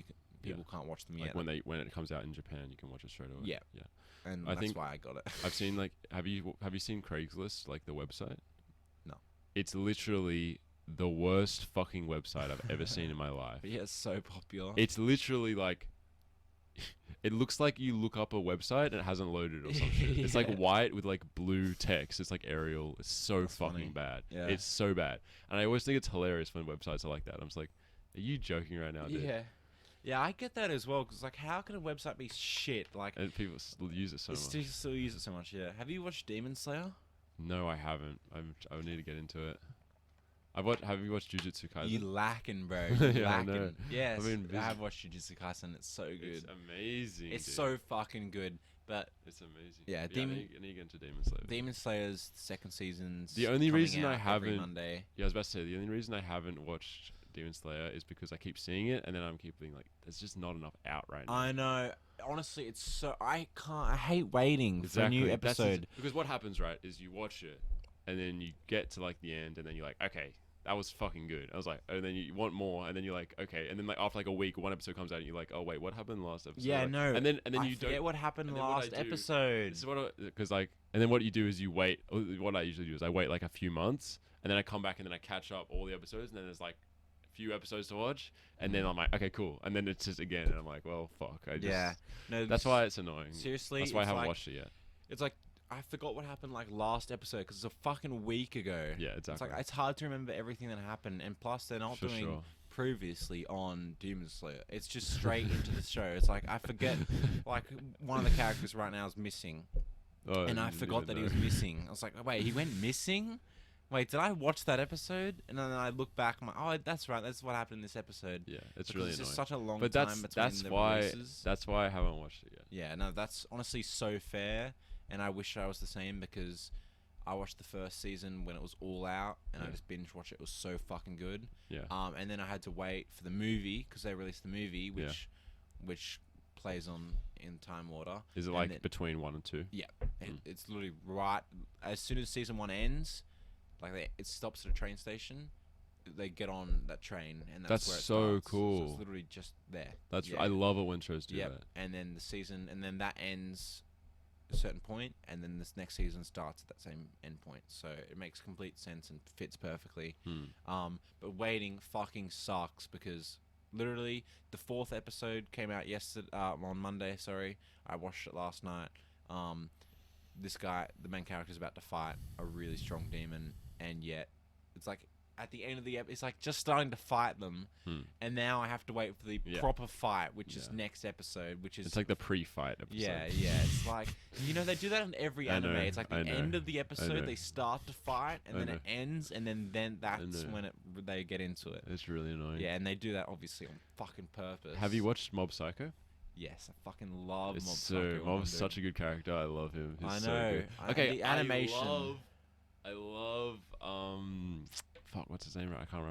People can't watch them yet. Like when it comes out in Japan, you can watch it straight away. Yeah. Yeah. And I that's think why I got it. I've seen like have you seen Craigslist, like the website? No. It's literally the worst fucking website I've ever seen in my life. Yeah, it's so popular. It's literally like it looks like you look up a website and it hasn't loaded or some shit. It's like white with like blue text. It's like Arial. It's so That's fucking funny. bad. Yeah. It's so bad. And I always think it's hilarious when websites are like that. I'm just like, are you joking right now, dude? Yeah. Yeah, I get that as well, because, like, how can a website be shit? Like, And people still use it so much. Still use it so much, yeah. Have you watched Demon Slayer? No, I haven't. I would need to get into it. Have you watched Jujutsu Kaisen? You lacking, bro. Yeah, I know. Yes, I've been busy. I have watched Jujutsu Kaisen. It's so good. It's amazing. It's dude. so fucking good. But It's amazing. Yeah, I need to get into Demon Slayer. Demon Slayer's second season's The only coming reason I out every haven't- Monday. Yeah, I was about to say the only reason I haven't watched Demon Slayer is because I keep seeing it, and then I'm keep being like, there's just not enough out right now. I know. Honestly, it's so I hate waiting for a new episode. Because what happens, right, is you watch it, and then you get to like the end, and then you're like, okay, that was fucking good. I was like, and then you want more, and then you're like, okay, and then like after like a week, one episode comes out, and you're like, oh wait, what happened last episode? Yeah, like, no. And then I you forget don't. what happened and then what last I do- episode. This is what because like, and then what you do is you wait. What I usually do is I wait like a few months, and then I come back and then I catch up all the episodes, and then there's like a few episodes to watch, and then I'm like, okay, cool, and then it's just again, and I'm like, well, fuck, I just. Yeah. No, That's why it's annoying. seriously, That's why I it's haven't like- watched it yet. It's like I forgot what happened like last episode because it's a fucking week ago. Yeah, It's exactly. like it's hard to remember everything that happened, and plus they're not For doing sure. previously on Demon Slayer. It's just straight into the show. It's like I forget, like one of the characters right now is missing, Oh, and I forgot that he was missing. I was like, wait, he went missing? Wait, did I watch that episode? And then I look back, I'm like, oh, that's right, that's what happened in this episode. Yeah, it's Because really it's annoying. just such a long But time between that's the why releases. that's why I haven't watched it yet. Yeah, no, that's honestly so fair, and I wish I was the same because I watched the first season when it was all out, and I Yeah. just binge watched it. It was so fucking good. Yeah. And then I had to wait for the movie because they released the movie, which plays on in time order. Is it and like then- between 1 and 2? Yeah, it's literally right as soon as season 1 ends, like it stops at a train station. They get on that train, and that's where it so starts. So cool. it's literally just there. That's Yeah. I love it when shows do Yep. that. And then and then that ends a certain point, and then this next season starts at that same end point. So it makes complete sense and fits perfectly. But waiting fucking sucks because literally the 4th episode came out yesterday on Monday. Sorry, I watched it last night. This guy, the main character, is about to fight a really strong demon, and yet it's like at the end of the episode, it's like just starting to fight them, and now I have to wait for the proper fight, which is next episode, which is It's like the pre-fight episode. yeah. It's like they do that in every anime. It's like the end of the episode, they start to fight, and then it ends, and then that's when they get into it. It's really annoying. Yeah, and they do that obviously on fucking purpose. Have you watched Mob Psycho? Yes, I fucking love Mob So Psycho. Mob's such a good character. I love him. He's I so know. good. I- Okay, the animation. I love fuck, what's his name? I can't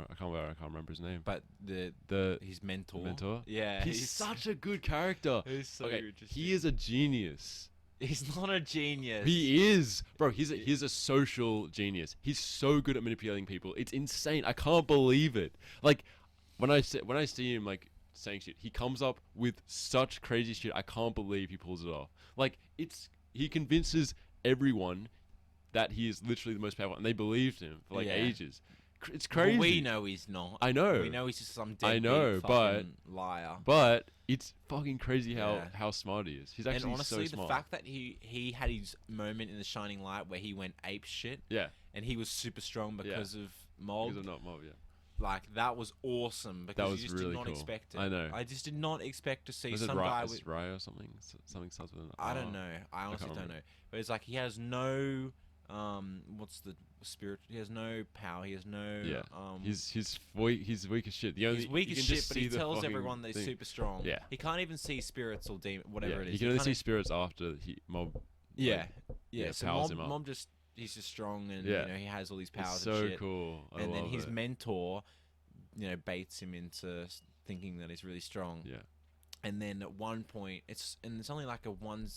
remember his name. But The his mentor. mentor. Yeah, He's such a good character. He's so Okay, interesting. he is a genius. He's not a genius. He is, bro. He's a social genius. He's so good at manipulating people. It's insane. I can't believe it. Like when I see him like saying shit, he comes up with such crazy shit. I can't believe he pulls it off. Like he convinces everyone that he is literally the most powerful, and they believed him for like ages. It's crazy. Well, we know he's not. I know. We know he's just some I deadbeat know, fucking liar. But it's fucking crazy how smart he is. He's actually And honestly, so smart. the fact that he had his moment in the Shining Light where he went ape shit, Yeah. and he was super strong because of Mob. Because of not Mob, yeah. Like that was awesome because was you just really did not cool. expect it. I know. I just did not expect to see Was it some guy with. Rye or something? Something starts with an R. I don't know. I honestly can't don't know. remember. But it's like he has no. What's the spirit? He has no power. He has no. Yeah. He's weak as shit. He's weak you as can shit, just but see he the tells fucking everyone that he's thing. super strong. Yeah. He can't even see spirits or demon, whatever it is. He can only see spirits after Mob. Yeah. yeah, So powers Mob, him up. Mob just he's just strong, and Yeah. he has all these It's powers so and shit. cool. I And then love his it. mentor, baits him into thinking that he's really strong. Yeah. And then at one point, it's only like a one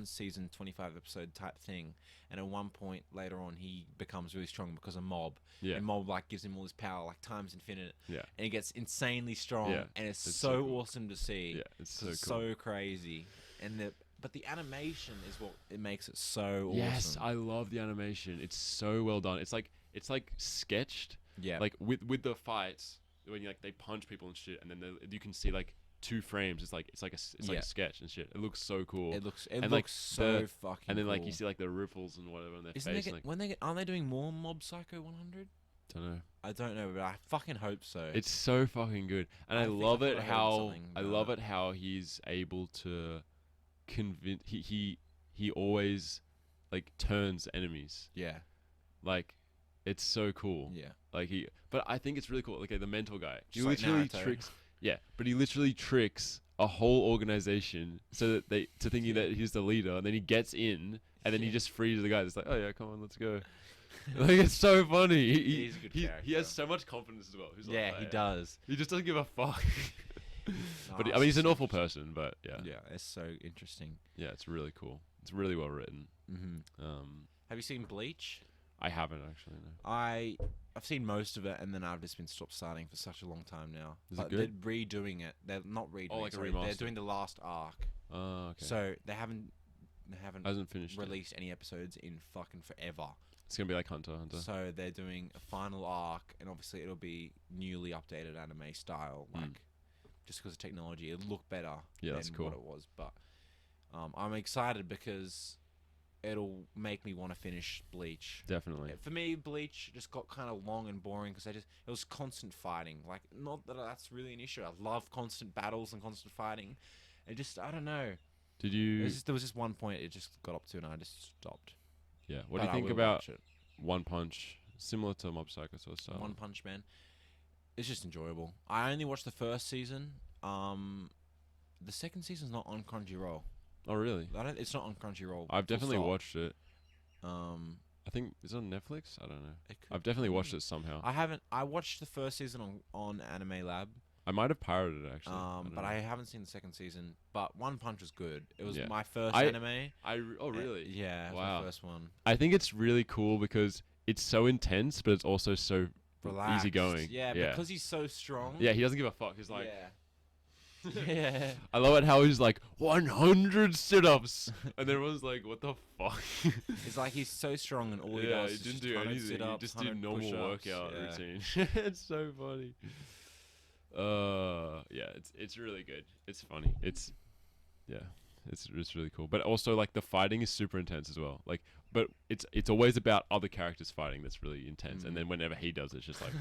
season 25 episode type thing. And at one point later on, he becomes really strong because of Mob. Yeah. And Mob like gives him all this power, like times infinite. Yeah. And he gets insanely strong. Yeah, And it's it's so so cool. awesome to see. Yeah, it's so It's cool. so crazy. And but the animation is what it makes it so Yes, awesome. I love the animation. It's so well done. It's like sketched. Yeah. Like with the fights when they punch people and shit, and then you can see like 2 frames. It's like a sketch and shit. It looks so cool. It looks and, so fucking And then cool. you see like the ripples and whatever on their Isn't face. aren't they doing more Mob Psycho 100? Don't know. I don't know, but I fucking hope so. It's so fucking good, and I I think love I it thought I heard how something I about love it. it how he's able to convince. He always turns enemies. Yeah. Like, it's so cool. Yeah. But I think it's really cool. Okay, the mental guy. He Just like literally Naruto. tricks. Yeah, but he literally tricks a whole organization so that to thinking that he's the leader, and then he gets in, and then he just frees the guys. It's like, oh yeah, come on, let's go. It's so funny. He's a good he character. has so much confidence as well. He's like, Yeah, "Oh, he does. He just doesn't give a fuck. But Oh, I mean, he's it's an so awful person. But yeah, Yeah, it's so interesting. yeah, it's really cool. It's really well written. Mm-hmm. Have you seen Bleach? I haven't actually. No. I've seen most of it, and then I've just been starting for such a long time now. Is it But good? They're redoing it. They're not redoing Oh, like it. a Sorry. They're remaster. doing the last arc. Oh, okay. So they haven't Hasn't finished. Yet. released any episodes in fucking forever. It's gonna be like Hunter x Hunter. So they're doing a final arc, and obviously it'll be newly updated anime style, just because of technology, it'll look better Yeah, than that's cool. what it was. But I'm excited because it'll make me want to finish Bleach. Definitely. For me, Bleach just got kind of long and boring because it was constant fighting. Like, not that that's really an issue. I love constant battles and constant fighting. It just, I don't know. Did you? There was just one point it just got up to, and I just stopped. Yeah. What But do you I think will about watch it. One Punch? Similar to Mob Psycho sort of style. One Punch Man. It's just enjoyable. I only watched the first season. The second season's not on Crunchyroll. Oh really? It's not on Crunchyroll. I've full definitely stop. watched it. I I think it's on Netflix. I don't know. it could I've definitely be. watched it somehow. I haven't. I watched the first season on Anime Lab. I might have pirated it actually. don't But know. I haven't seen the second season. But One Punch was good. It was Yeah. my first I- anime. Oh really? Yeah, it was Wow. my first one. I think it's really cool because it's so intense, but it's also so Relaxed. easygoing. Yeah, because he's so strong. Yeah, he doesn't give a fuck. He's like, yeah. Yeah. I love it how he's like 100 sit-ups, and everyone's like, what the fuck? It's like he's so strong, and all he Yeah, does he is didn't just do 100 anything. He sit-ups, just did 100 normal push-ups. workout Yeah. routine. It's so funny. Yeah, it's really good. It's funny. Yeah, it's really cool. But also like the fighting is super intense as well. Like, but it's always about other characters fighting that's really intense. And then whenever he does, it's just like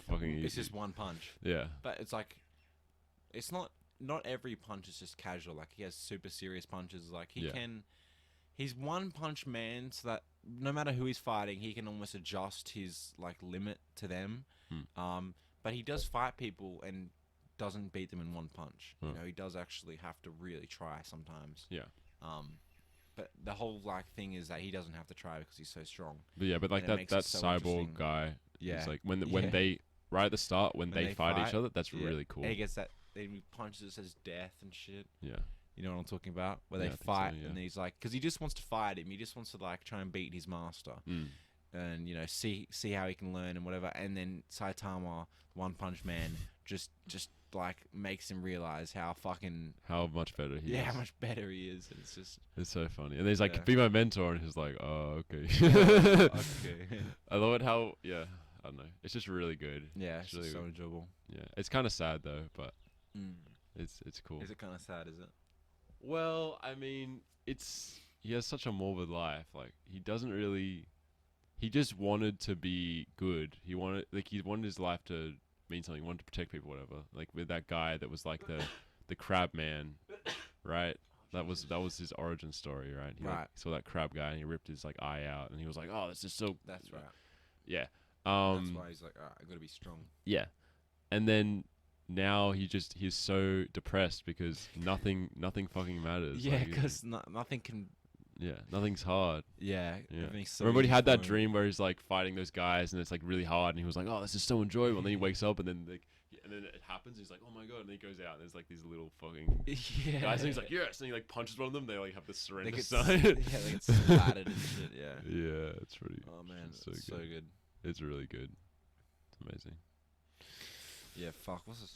fucking easy. It's just one punch. Yeah. But it's like, it's not every punch is just casual. Like he has super serious punches. Like he's one punch man, so that no matter who he's fighting, he can almost adjust his like limit to them. But he does fight people and doesn't beat them in one punch. You know, he does actually have to really try sometimes. Yeah. But the whole like thing is that he doesn't have to try because he's so strong. But yeah, but like that so cyborg guy. Yeah. It's like when they right at the start when they fight each other, that's really cool. And he gets that. He punches says death and shit. Yeah. You know what I'm talking about? Where they fight and he's like, because he just wants to fight him. He just wants to like try and beat his master, and you know see how he can learn and whatever. And then Saitama, One Punch Man, just like makes him realize how much better he is. Yeah, how much better he is. It's so funny. And he's like, be my mentor, and he's like, oh, okay. Okay. I love it how I don't know. It's just really good. Yeah, it's really so enjoyable. Yeah, it's kind of sad though, but it's cool. Is it kind of sad? Is it? Well, I mean, he has such a morbid life. Like he doesn't really. He just wanted to be good. He wanted his life to mean something. He wanted to protect people, whatever. Like with that guy that was like the crab man, right? That was his origin story, right? He like, saw that crab guy and he ripped his like eye out and he was like, oh, this is so. That's right. Yeah. That's why he's like, all right, I gotta be strong. Yeah, and then now he's so depressed because nothing fucking matters. Yeah, because nothing can. Yeah, nothing's hard. Yeah. So remember he had that dream where he's like fighting those guys and it's like really hard and he was like, oh, this is so enjoyable. And then he wakes up and then it happens. And he's like, oh my god! And then he goes out and there's like these little fucking guys and he's like, yes. And he like punches one of them. They like have the surrender sign. They get splattered and shit. Yeah. Yeah, it's really. Oh man, it's so good. It's really good. It's amazing. Yeah, fuck. What's this?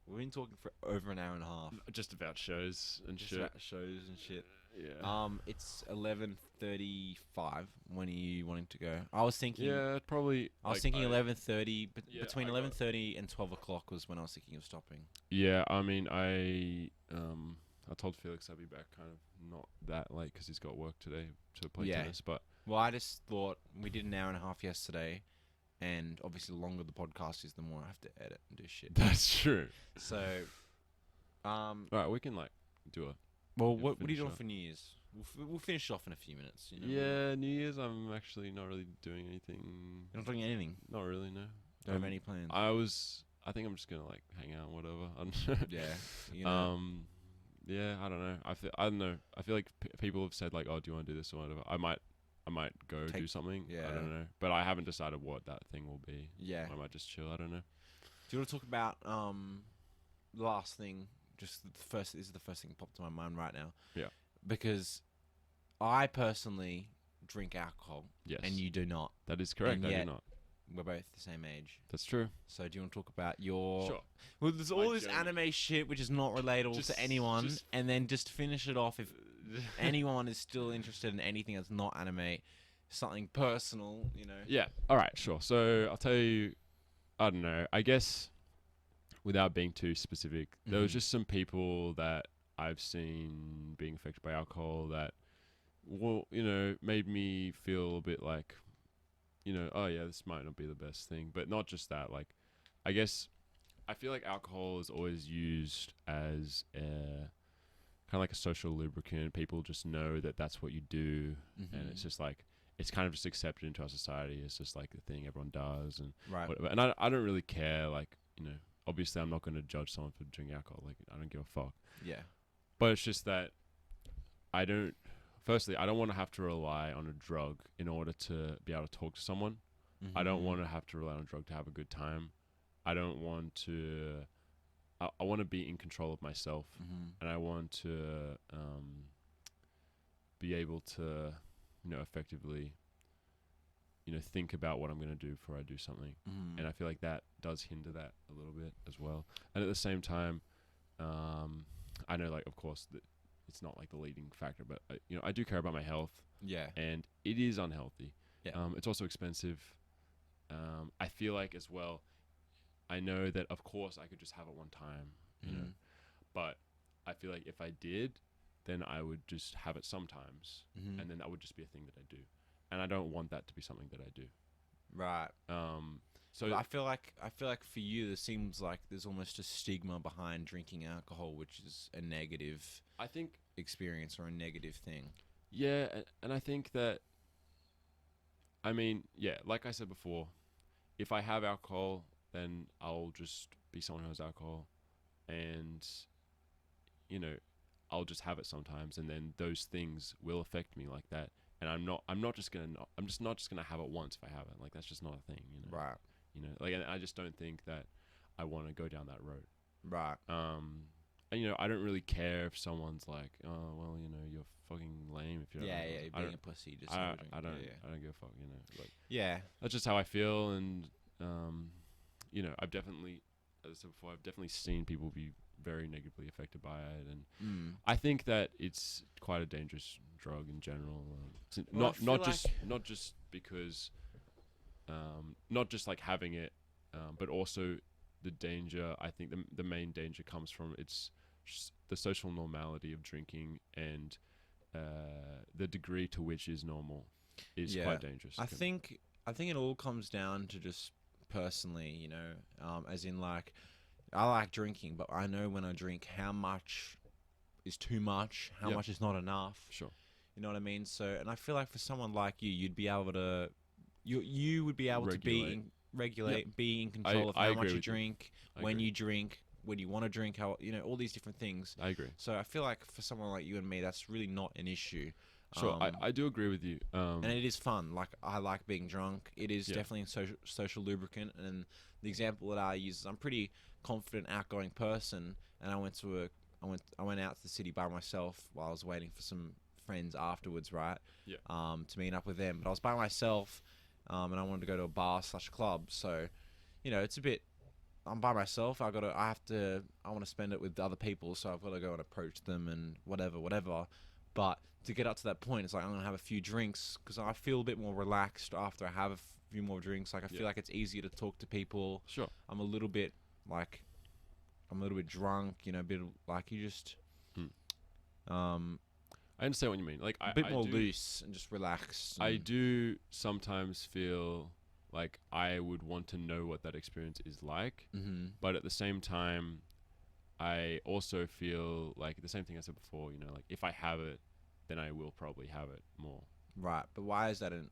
We've been talking for over an hour and a half. Just about shows and shit. About shows and shit. Yeah. It's 11:35. When are you wanting to go? I was thinking. Yeah, probably. I was thinking 11:30. Between 11:30 and 12 o'clock was when I was thinking of stopping. Yeah, I mean, I told Felix I'd be back kind of not that late because he's got work today to play tennis. But I just thought we did an hour and a half yesterday, and obviously the longer the podcast is, the more I have to edit and do shit. That's true. So, all right, we can like do a. Well, what are you doing for New Year's? We'll finish off in a few minutes. You know? Yeah, New Year's. I'm actually not really doing anything. You're not doing anything. Not really, no. Don't have any plans. I think I'm just gonna like hang out, whatever. Yeah. You know. Yeah, I don't know. I don't know. I feel like people have said like, "Oh, do you want to do this or whatever?" I might go do something. Yeah. I don't know, but I haven't decided what that thing will be. Yeah. I might just chill. I don't know. Do you want to talk about the last thing? Just the first. This is the first thing that popped to my mind right now. Yeah. Because I personally drink alcohol. Yes. And you do not. That is correct. I do not. We're both the same age. That's true. So do you want to talk about your... Sure. Well, there's all this anime shit which is not relatable to anyone. And then just finish it off if anyone is still interested in anything that's not anime. Something personal, you know. Yeah. All right, sure. So I'll tell you, I don't know. I guess without being too specific, there was just some people that I've seen being affected by alcohol that, well, you know, made me feel a bit like, you know, oh yeah, this might not be the best thing. But not just that, like, I guess I feel like alcohol is always used as a kind of like a social lubricant. People just know that that's what you do, and it's just like, it's kind of just accepted into our society. It's just like the thing everyone does, and whatever. And I don't really care, like, you know, obviously I'm not going to judge someone for drinking alcohol. Like, I don't give a fuck. Yeah. But it's just that I don't want to have to rely on a drug in order to be able to talk to someone. I don't want to have to rely on a drug to have a good time. I don't want to... I want to be in control of myself. And I want to be able to, you know, effectively, you know, think about what I'm going to do before I do something. And I feel like that does hinder that a little bit as well. And at the same time, I know, like, of course, it's not like the leading factor, but you know, I do care about my health. Yeah. And it is unhealthy. Yeah. It's also expensive. I feel like as well, I know that of course I could just have it one time, you know, but I feel like if I did, then I would just have it sometimes, Mm-hmm. and then that would just be a thing that I do, and I don't want that to be something that I do. Right. So But I feel like for you, there seems like there's almost a stigma behind drinking alcohol, which is a negative I think, experience or a negative thing. yeah, and I think that, I mean, yeah, like I said before, if I have alcohol, then I'll just be someone who has alcohol, and you know, I'll just have it sometimes, and then those things will affect me like that. And I'm just not just gonna have it once if I have it. Like that's just not a thing, you know. Right. Like, and I just don't think that I want to go down that road. Right. And I don't really care if someone's like, oh well, you're fucking lame if you don't. Yeah, have yeah. it." Being a pussy, just I have a don't, drink. I don't, Yeah, I don't give a fuck. Like yeah. that's just how I feel, and I've definitely, as I said before, I've definitely seen people be very negatively affected by it, and I think that it's quite a dangerous drug in general. Well, I Not feel just because, not just like having it, but also the danger. I think the main danger comes from the social normality of drinking, and the degree to which is normal is quite dangerous. I think it all comes down to just personally, as in like I like drinking, but I know when I drink how much is too much, how Yep. much is not enough. Sure. You know what I mean? So, and I feel like for someone like you, you'd be able to, you would be able to regulate, be in control of I how agree much you with you. drink, I when agree. you drink, when you want to drink, how all these different things. I agree. So I feel like for someone like you and me, that's really not an issue. Sure, I do agree with you. And it is fun. Like I like being drunk. It is Yeah. definitely a social lubricant. And the example that I use is I'm a pretty confident, outgoing person, and I went out to the city by myself while I was waiting for some friends afterwards, right? Yeah. To meet up with them. But I was by myself, and I wanted to go to a bar/club. So, it's a bit. I'm by myself. I want to spend it with other people, so I've got to go and approach them and whatever. But to get up to that point, it's like I'm gonna have a few drinks because I feel a bit more relaxed after I have a few more drinks. Like I feel like it's easier to talk to people. Sure. I'm a little bit drunk, a bit like you just, I understand what you mean. Like a bit I more do, loose and just relaxed. I and- do sometimes feel like I would want to know what that experience is like, but at the same time, I also feel like the same thing I said before. Like if I have it, then I will probably have it more. Right, but why is that an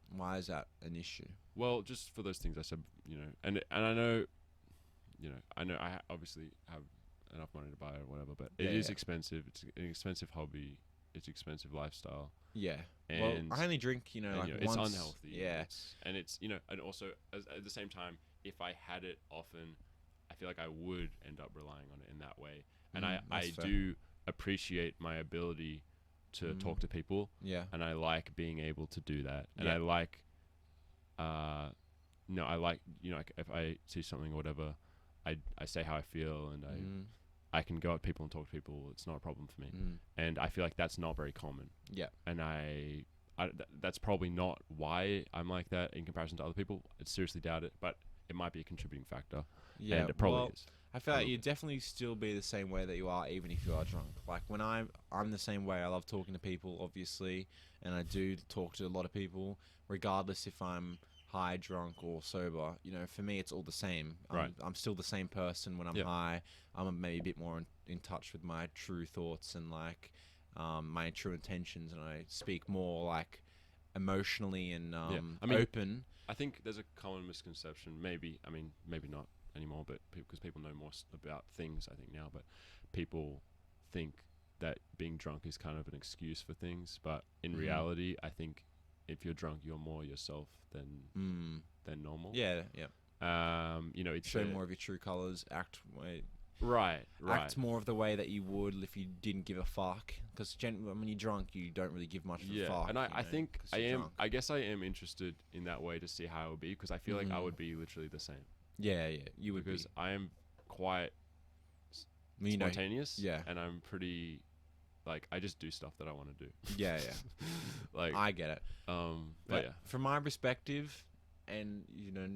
issue? Well, just for those things I said, and I know, I obviously have enough money to buy it or whatever, but it is expensive. It's an expensive hobby. It's expensive lifestyle. Yeah. And well, I only drink, and, like it's once. unhealthy. Yeah. And also at the same time, if I had it often, I feel like I would end up relying on it in that way. And I that's fair. do appreciate my ability to talk to people. Yeah. And I like being able to do that. And Yeah. I like, like if I see something or whatever, I say how I feel, and I can go up to people and talk to people. It's not a problem for me. And I feel like that's not very common. Yeah. And that's probably not why I'm like that in comparison to other people. I seriously doubt it, but it might be a contributing factor. Yeah. And it probably is. I feel like you definitely still be the same way that you are, even if you are drunk. Like when I'm the same way. I love talking to people, obviously, and I do talk to a lot of people, regardless if I'm high, drunk, or sober. For me, it's all the same. Right. I'm still the same person when I'm high. I'm maybe a bit more in touch with my true thoughts and like my true intentions, and I speak more like emotionally and open. I think there's a common misconception. Maybe not anymore, but because people know more about things, I think now. But people think that being drunk is kind of an excuse for things, but in reality, I think if you're drunk, you're more yourself than normal. Yeah. It's Show more of your true colors. Act right. Act more of the way that you would if you didn't give a fuck. Because when you're drunk, you don't really give much of a fuck. And I think 'cause you're drunk. I guess I am interested in that way to see how it would be, because I feel like I would be literally the same. Yeah, you would because be. I am quite spontaneous. And I'm pretty, like, I just do stuff that I want to do. Yeah. Like I get it. But yeah, from my perspective, and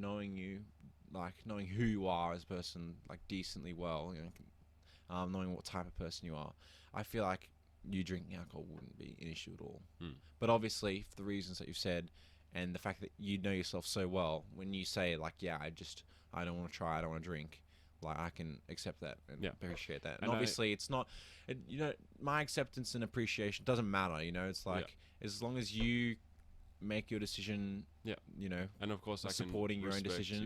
knowing you, like knowing who you are as a person, like decently well, knowing what type of person you are, I feel like you drinking alcohol wouldn't be an issue at all. Mm. But obviously, for the reasons that you've said, and the fact that you know yourself so well, when you say like, yeah, I don't want to try, I don't want to drink, like I can accept that and appreciate that. And obviously, it's not, my acceptance and appreciation doesn't matter. It's like as long as you make your decision. Yeah. And of course, supporting your own decision.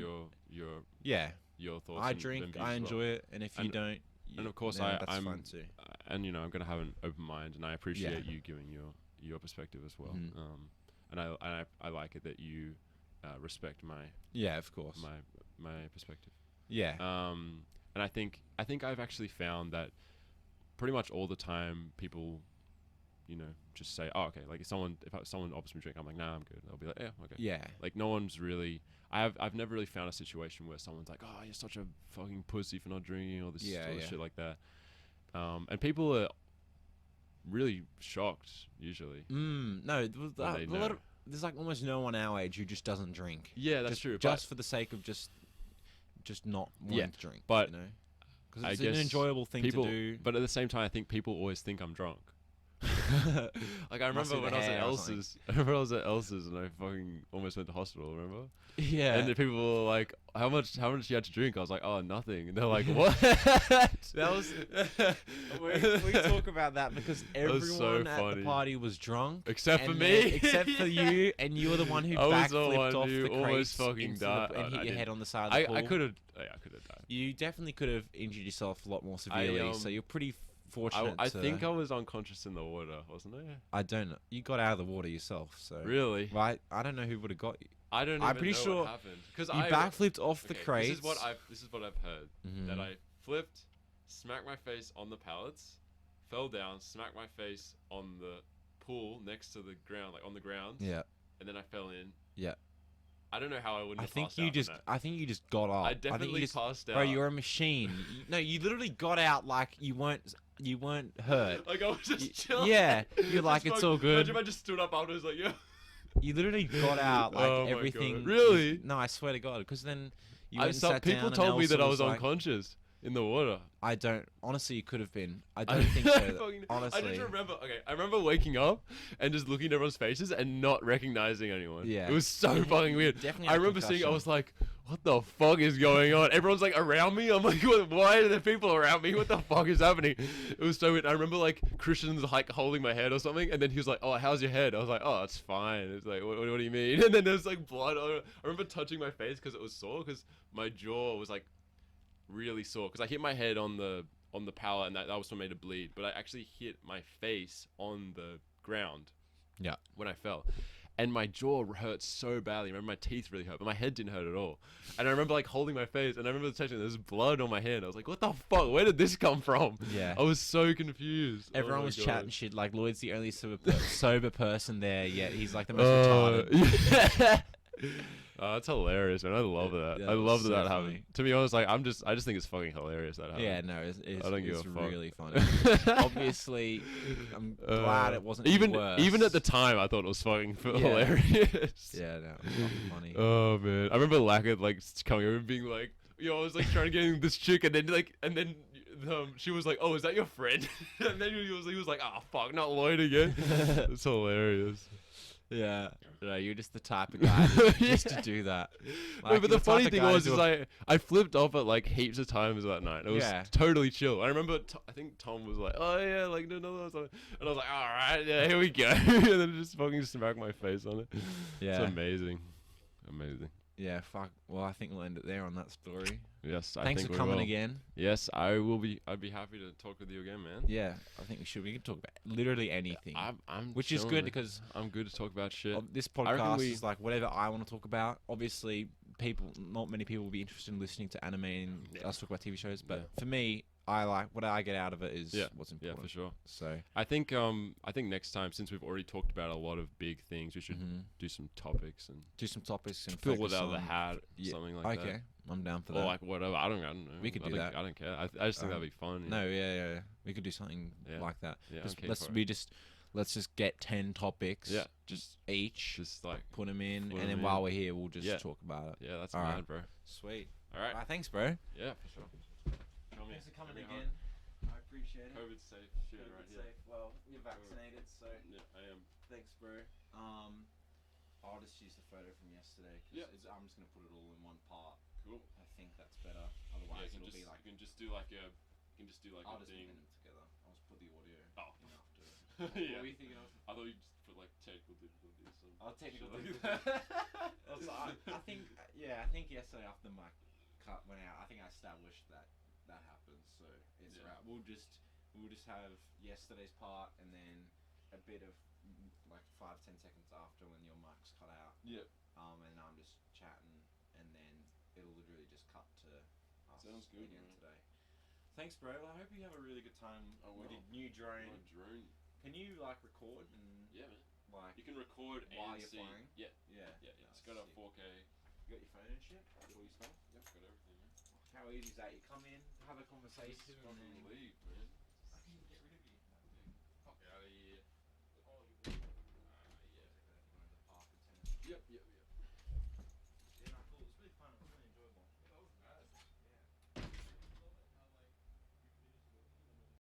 Your thoughts. I drink, I enjoy it, and if you don't. And of course, that's I'm fun too. And I'm gonna have an open mind, and I appreciate you giving your perspective as well. And I like it that you respect my of course my perspective. And I think I've actually found that pretty much all the time people just say, oh, okay, like if someone offers me a drink, I'm like, nah, I'm good. They'll be like, yeah, okay. Like no one's really. I've never really found a situation where someone's like, oh, you're such a fucking pussy for not drinking, or this sort of shit like that. And people are really shocked usually. No, there's like almost no one our age who just doesn't drink. Yeah, that's true. Just for the sake of just not wanting to drink. But because it's an enjoyable thing to do. But at the same time, I think people always think I'm drunk. Like I remember when I was at Elsa's and I fucking almost went to hospital, remember? Yeah. And the people were like, how much you had to drink? I was like, oh, nothing. And they're like, what? That was we talk about that because everyone at the party was drunk except for me. Except for you, and you were the one who backflipped off the almost fucking died and hit your head on the side of the pool. I could have died. You definitely could have injured yourself a lot more severely, so you're pretty fortunate. I think I was unconscious in the water, wasn't I? I don't know. You got out of the water yourself, so really, right? I don't know who would have got you. I don't. I'm pretty sure what happened because you backflipped off the crates. This is what I've heard. That I flipped, smacked my face on the pallets, fell down, smacked my face on the pool next to the ground, like on the ground. Yeah. And then I fell in. Yeah. I don't know how I wouldn't. I think you just got up. I definitely passed out. Bro, you're a machine. No, you literally got out like you weren't hurt. Like I was just chilling. Yeah, you're like it's all good. Imagine if I just stood up afterwards like yeah. You literally got out like everything. God. Really? No, I swear to God, because then you went and sat people down told and me that I was was unconscious in the water. I don't. Honestly, you could have been. I don't think so. Honestly, I just remember. Okay, I remember waking up and just looking at everyone's faces and not recognizing anyone. Yeah, it was so fucking weird. Definitely. I remember seeing. I was like, "What the fuck is going on?" Everyone's like around me. I'm like, "Why are there people around me? What the fuck is happening?" It was so weird. I remember like Christian's like holding my head or something, and then he was like, "Oh, how's your head?" I was like, "Oh, it's fine." It's like, "What do you mean?" And then there was like blood. I remember touching my face because it was sore because my jaw was like really sore because I hit my head on the pallet and that was what made it bleed, but I actually hit my face on the ground when I fell, and my jaw hurt so badly. I remember my teeth really hurt, but my head didn't hurt at all. And I remember like holding my face, and I remember touching there's blood on my hand. I was like, what the fuck, where did this come from? Yeah, I was so confused. Everyone was chatting shit like Lloyd's the only sober person there, yet he's like the most retarded. That's hilarious, man. I love that. Yeah, I love that funny. happening. To be honest, like I just think it's fucking hilarious that happened. Yeah, no, I don't give a fuck. Really funny. Obviously, I'm glad it wasn't worse. Even at the time, I thought it was fucking hilarious. Yeah, no, it was fucking funny. Oh man, I remember Lackett like coming over and being like, I was like trying to get this chick, and then she was like, "Oh, is that your friend?" And then he was like, "Oh fuck, not Lloyd again." It's hilarious. Yeah, no, you're just the type of guy just to do that. Like, no, but the funny thing was, I flipped off it like heaps of times that night. It was totally chill. I remember, I think Tom was like, "Oh yeah, like no," and I was like, "All right, yeah, here we go," and then just fucking smacked my face on it. Yeah, it's amazing. Yeah, fuck. Well, I think we'll end it there on that story. Yes, Thanks for coming again. Yes, I will be. I'd be happy to talk with you again, man. Yeah, I think we should. We can talk about literally anything. Which chilling, is good because I'm good to talk about shit. This podcast is like whatever I want to talk about. Obviously, not many people will be interested in listening to anime and us talk about TV shows. But for me, I like what I get out of it is what's important. Yeah, for sure. So I think next time, since we've already talked about a lot of big things, we should do some topics and fill it out of the hat, something like that. Okay, I'm down for that. Or like whatever. I don't know. We could do that. I don't care. I just think that'd be fun. No, yeah. We could do something like that. Yeah, let's just get 10 topics. Yeah, just each. Just like put them in, and then while we're here, we'll just talk about it. Yeah, that's all mad, right, bro. Sweet. All right. Thanks, bro. Yeah, for sure. Thanks for coming again. Appreciate it. COVID safe shit COVID right safe. here. Well, you're vaccinated, so Yeah, I am. thanks, bro. I'll just use the photo from yesterday because I'm just gonna put it all in one part. Cool. I think that's better. Otherwise, it'll be like. You can just do like a. I'll a just thing. blend them together. I'll just put the audio in after. Yeah. What were you thinking of? I thought you just put like technical difficulties. I'll technical shit difficulties. I think yesterday after the mic cut went out, I think I established that happens. So it's right. We'll just have yesterday's part and then a bit of like 5-10 seconds after when your mic's cut out. Yep. And I'm just chatting, and then it'll literally just cut to us Sounds good, again man. today. Thanks, bro. I hope you have a really good time with your new drone. My drone. Can you like record and Yeah, man. like You can record while and you're see. flying? Yeah. Yeah. It's got a sick. 4K. You got your phone and shit? All your stuff? Yep, got everything. Man. How easy is that? You come in, have a conversation, Just and then leave, man.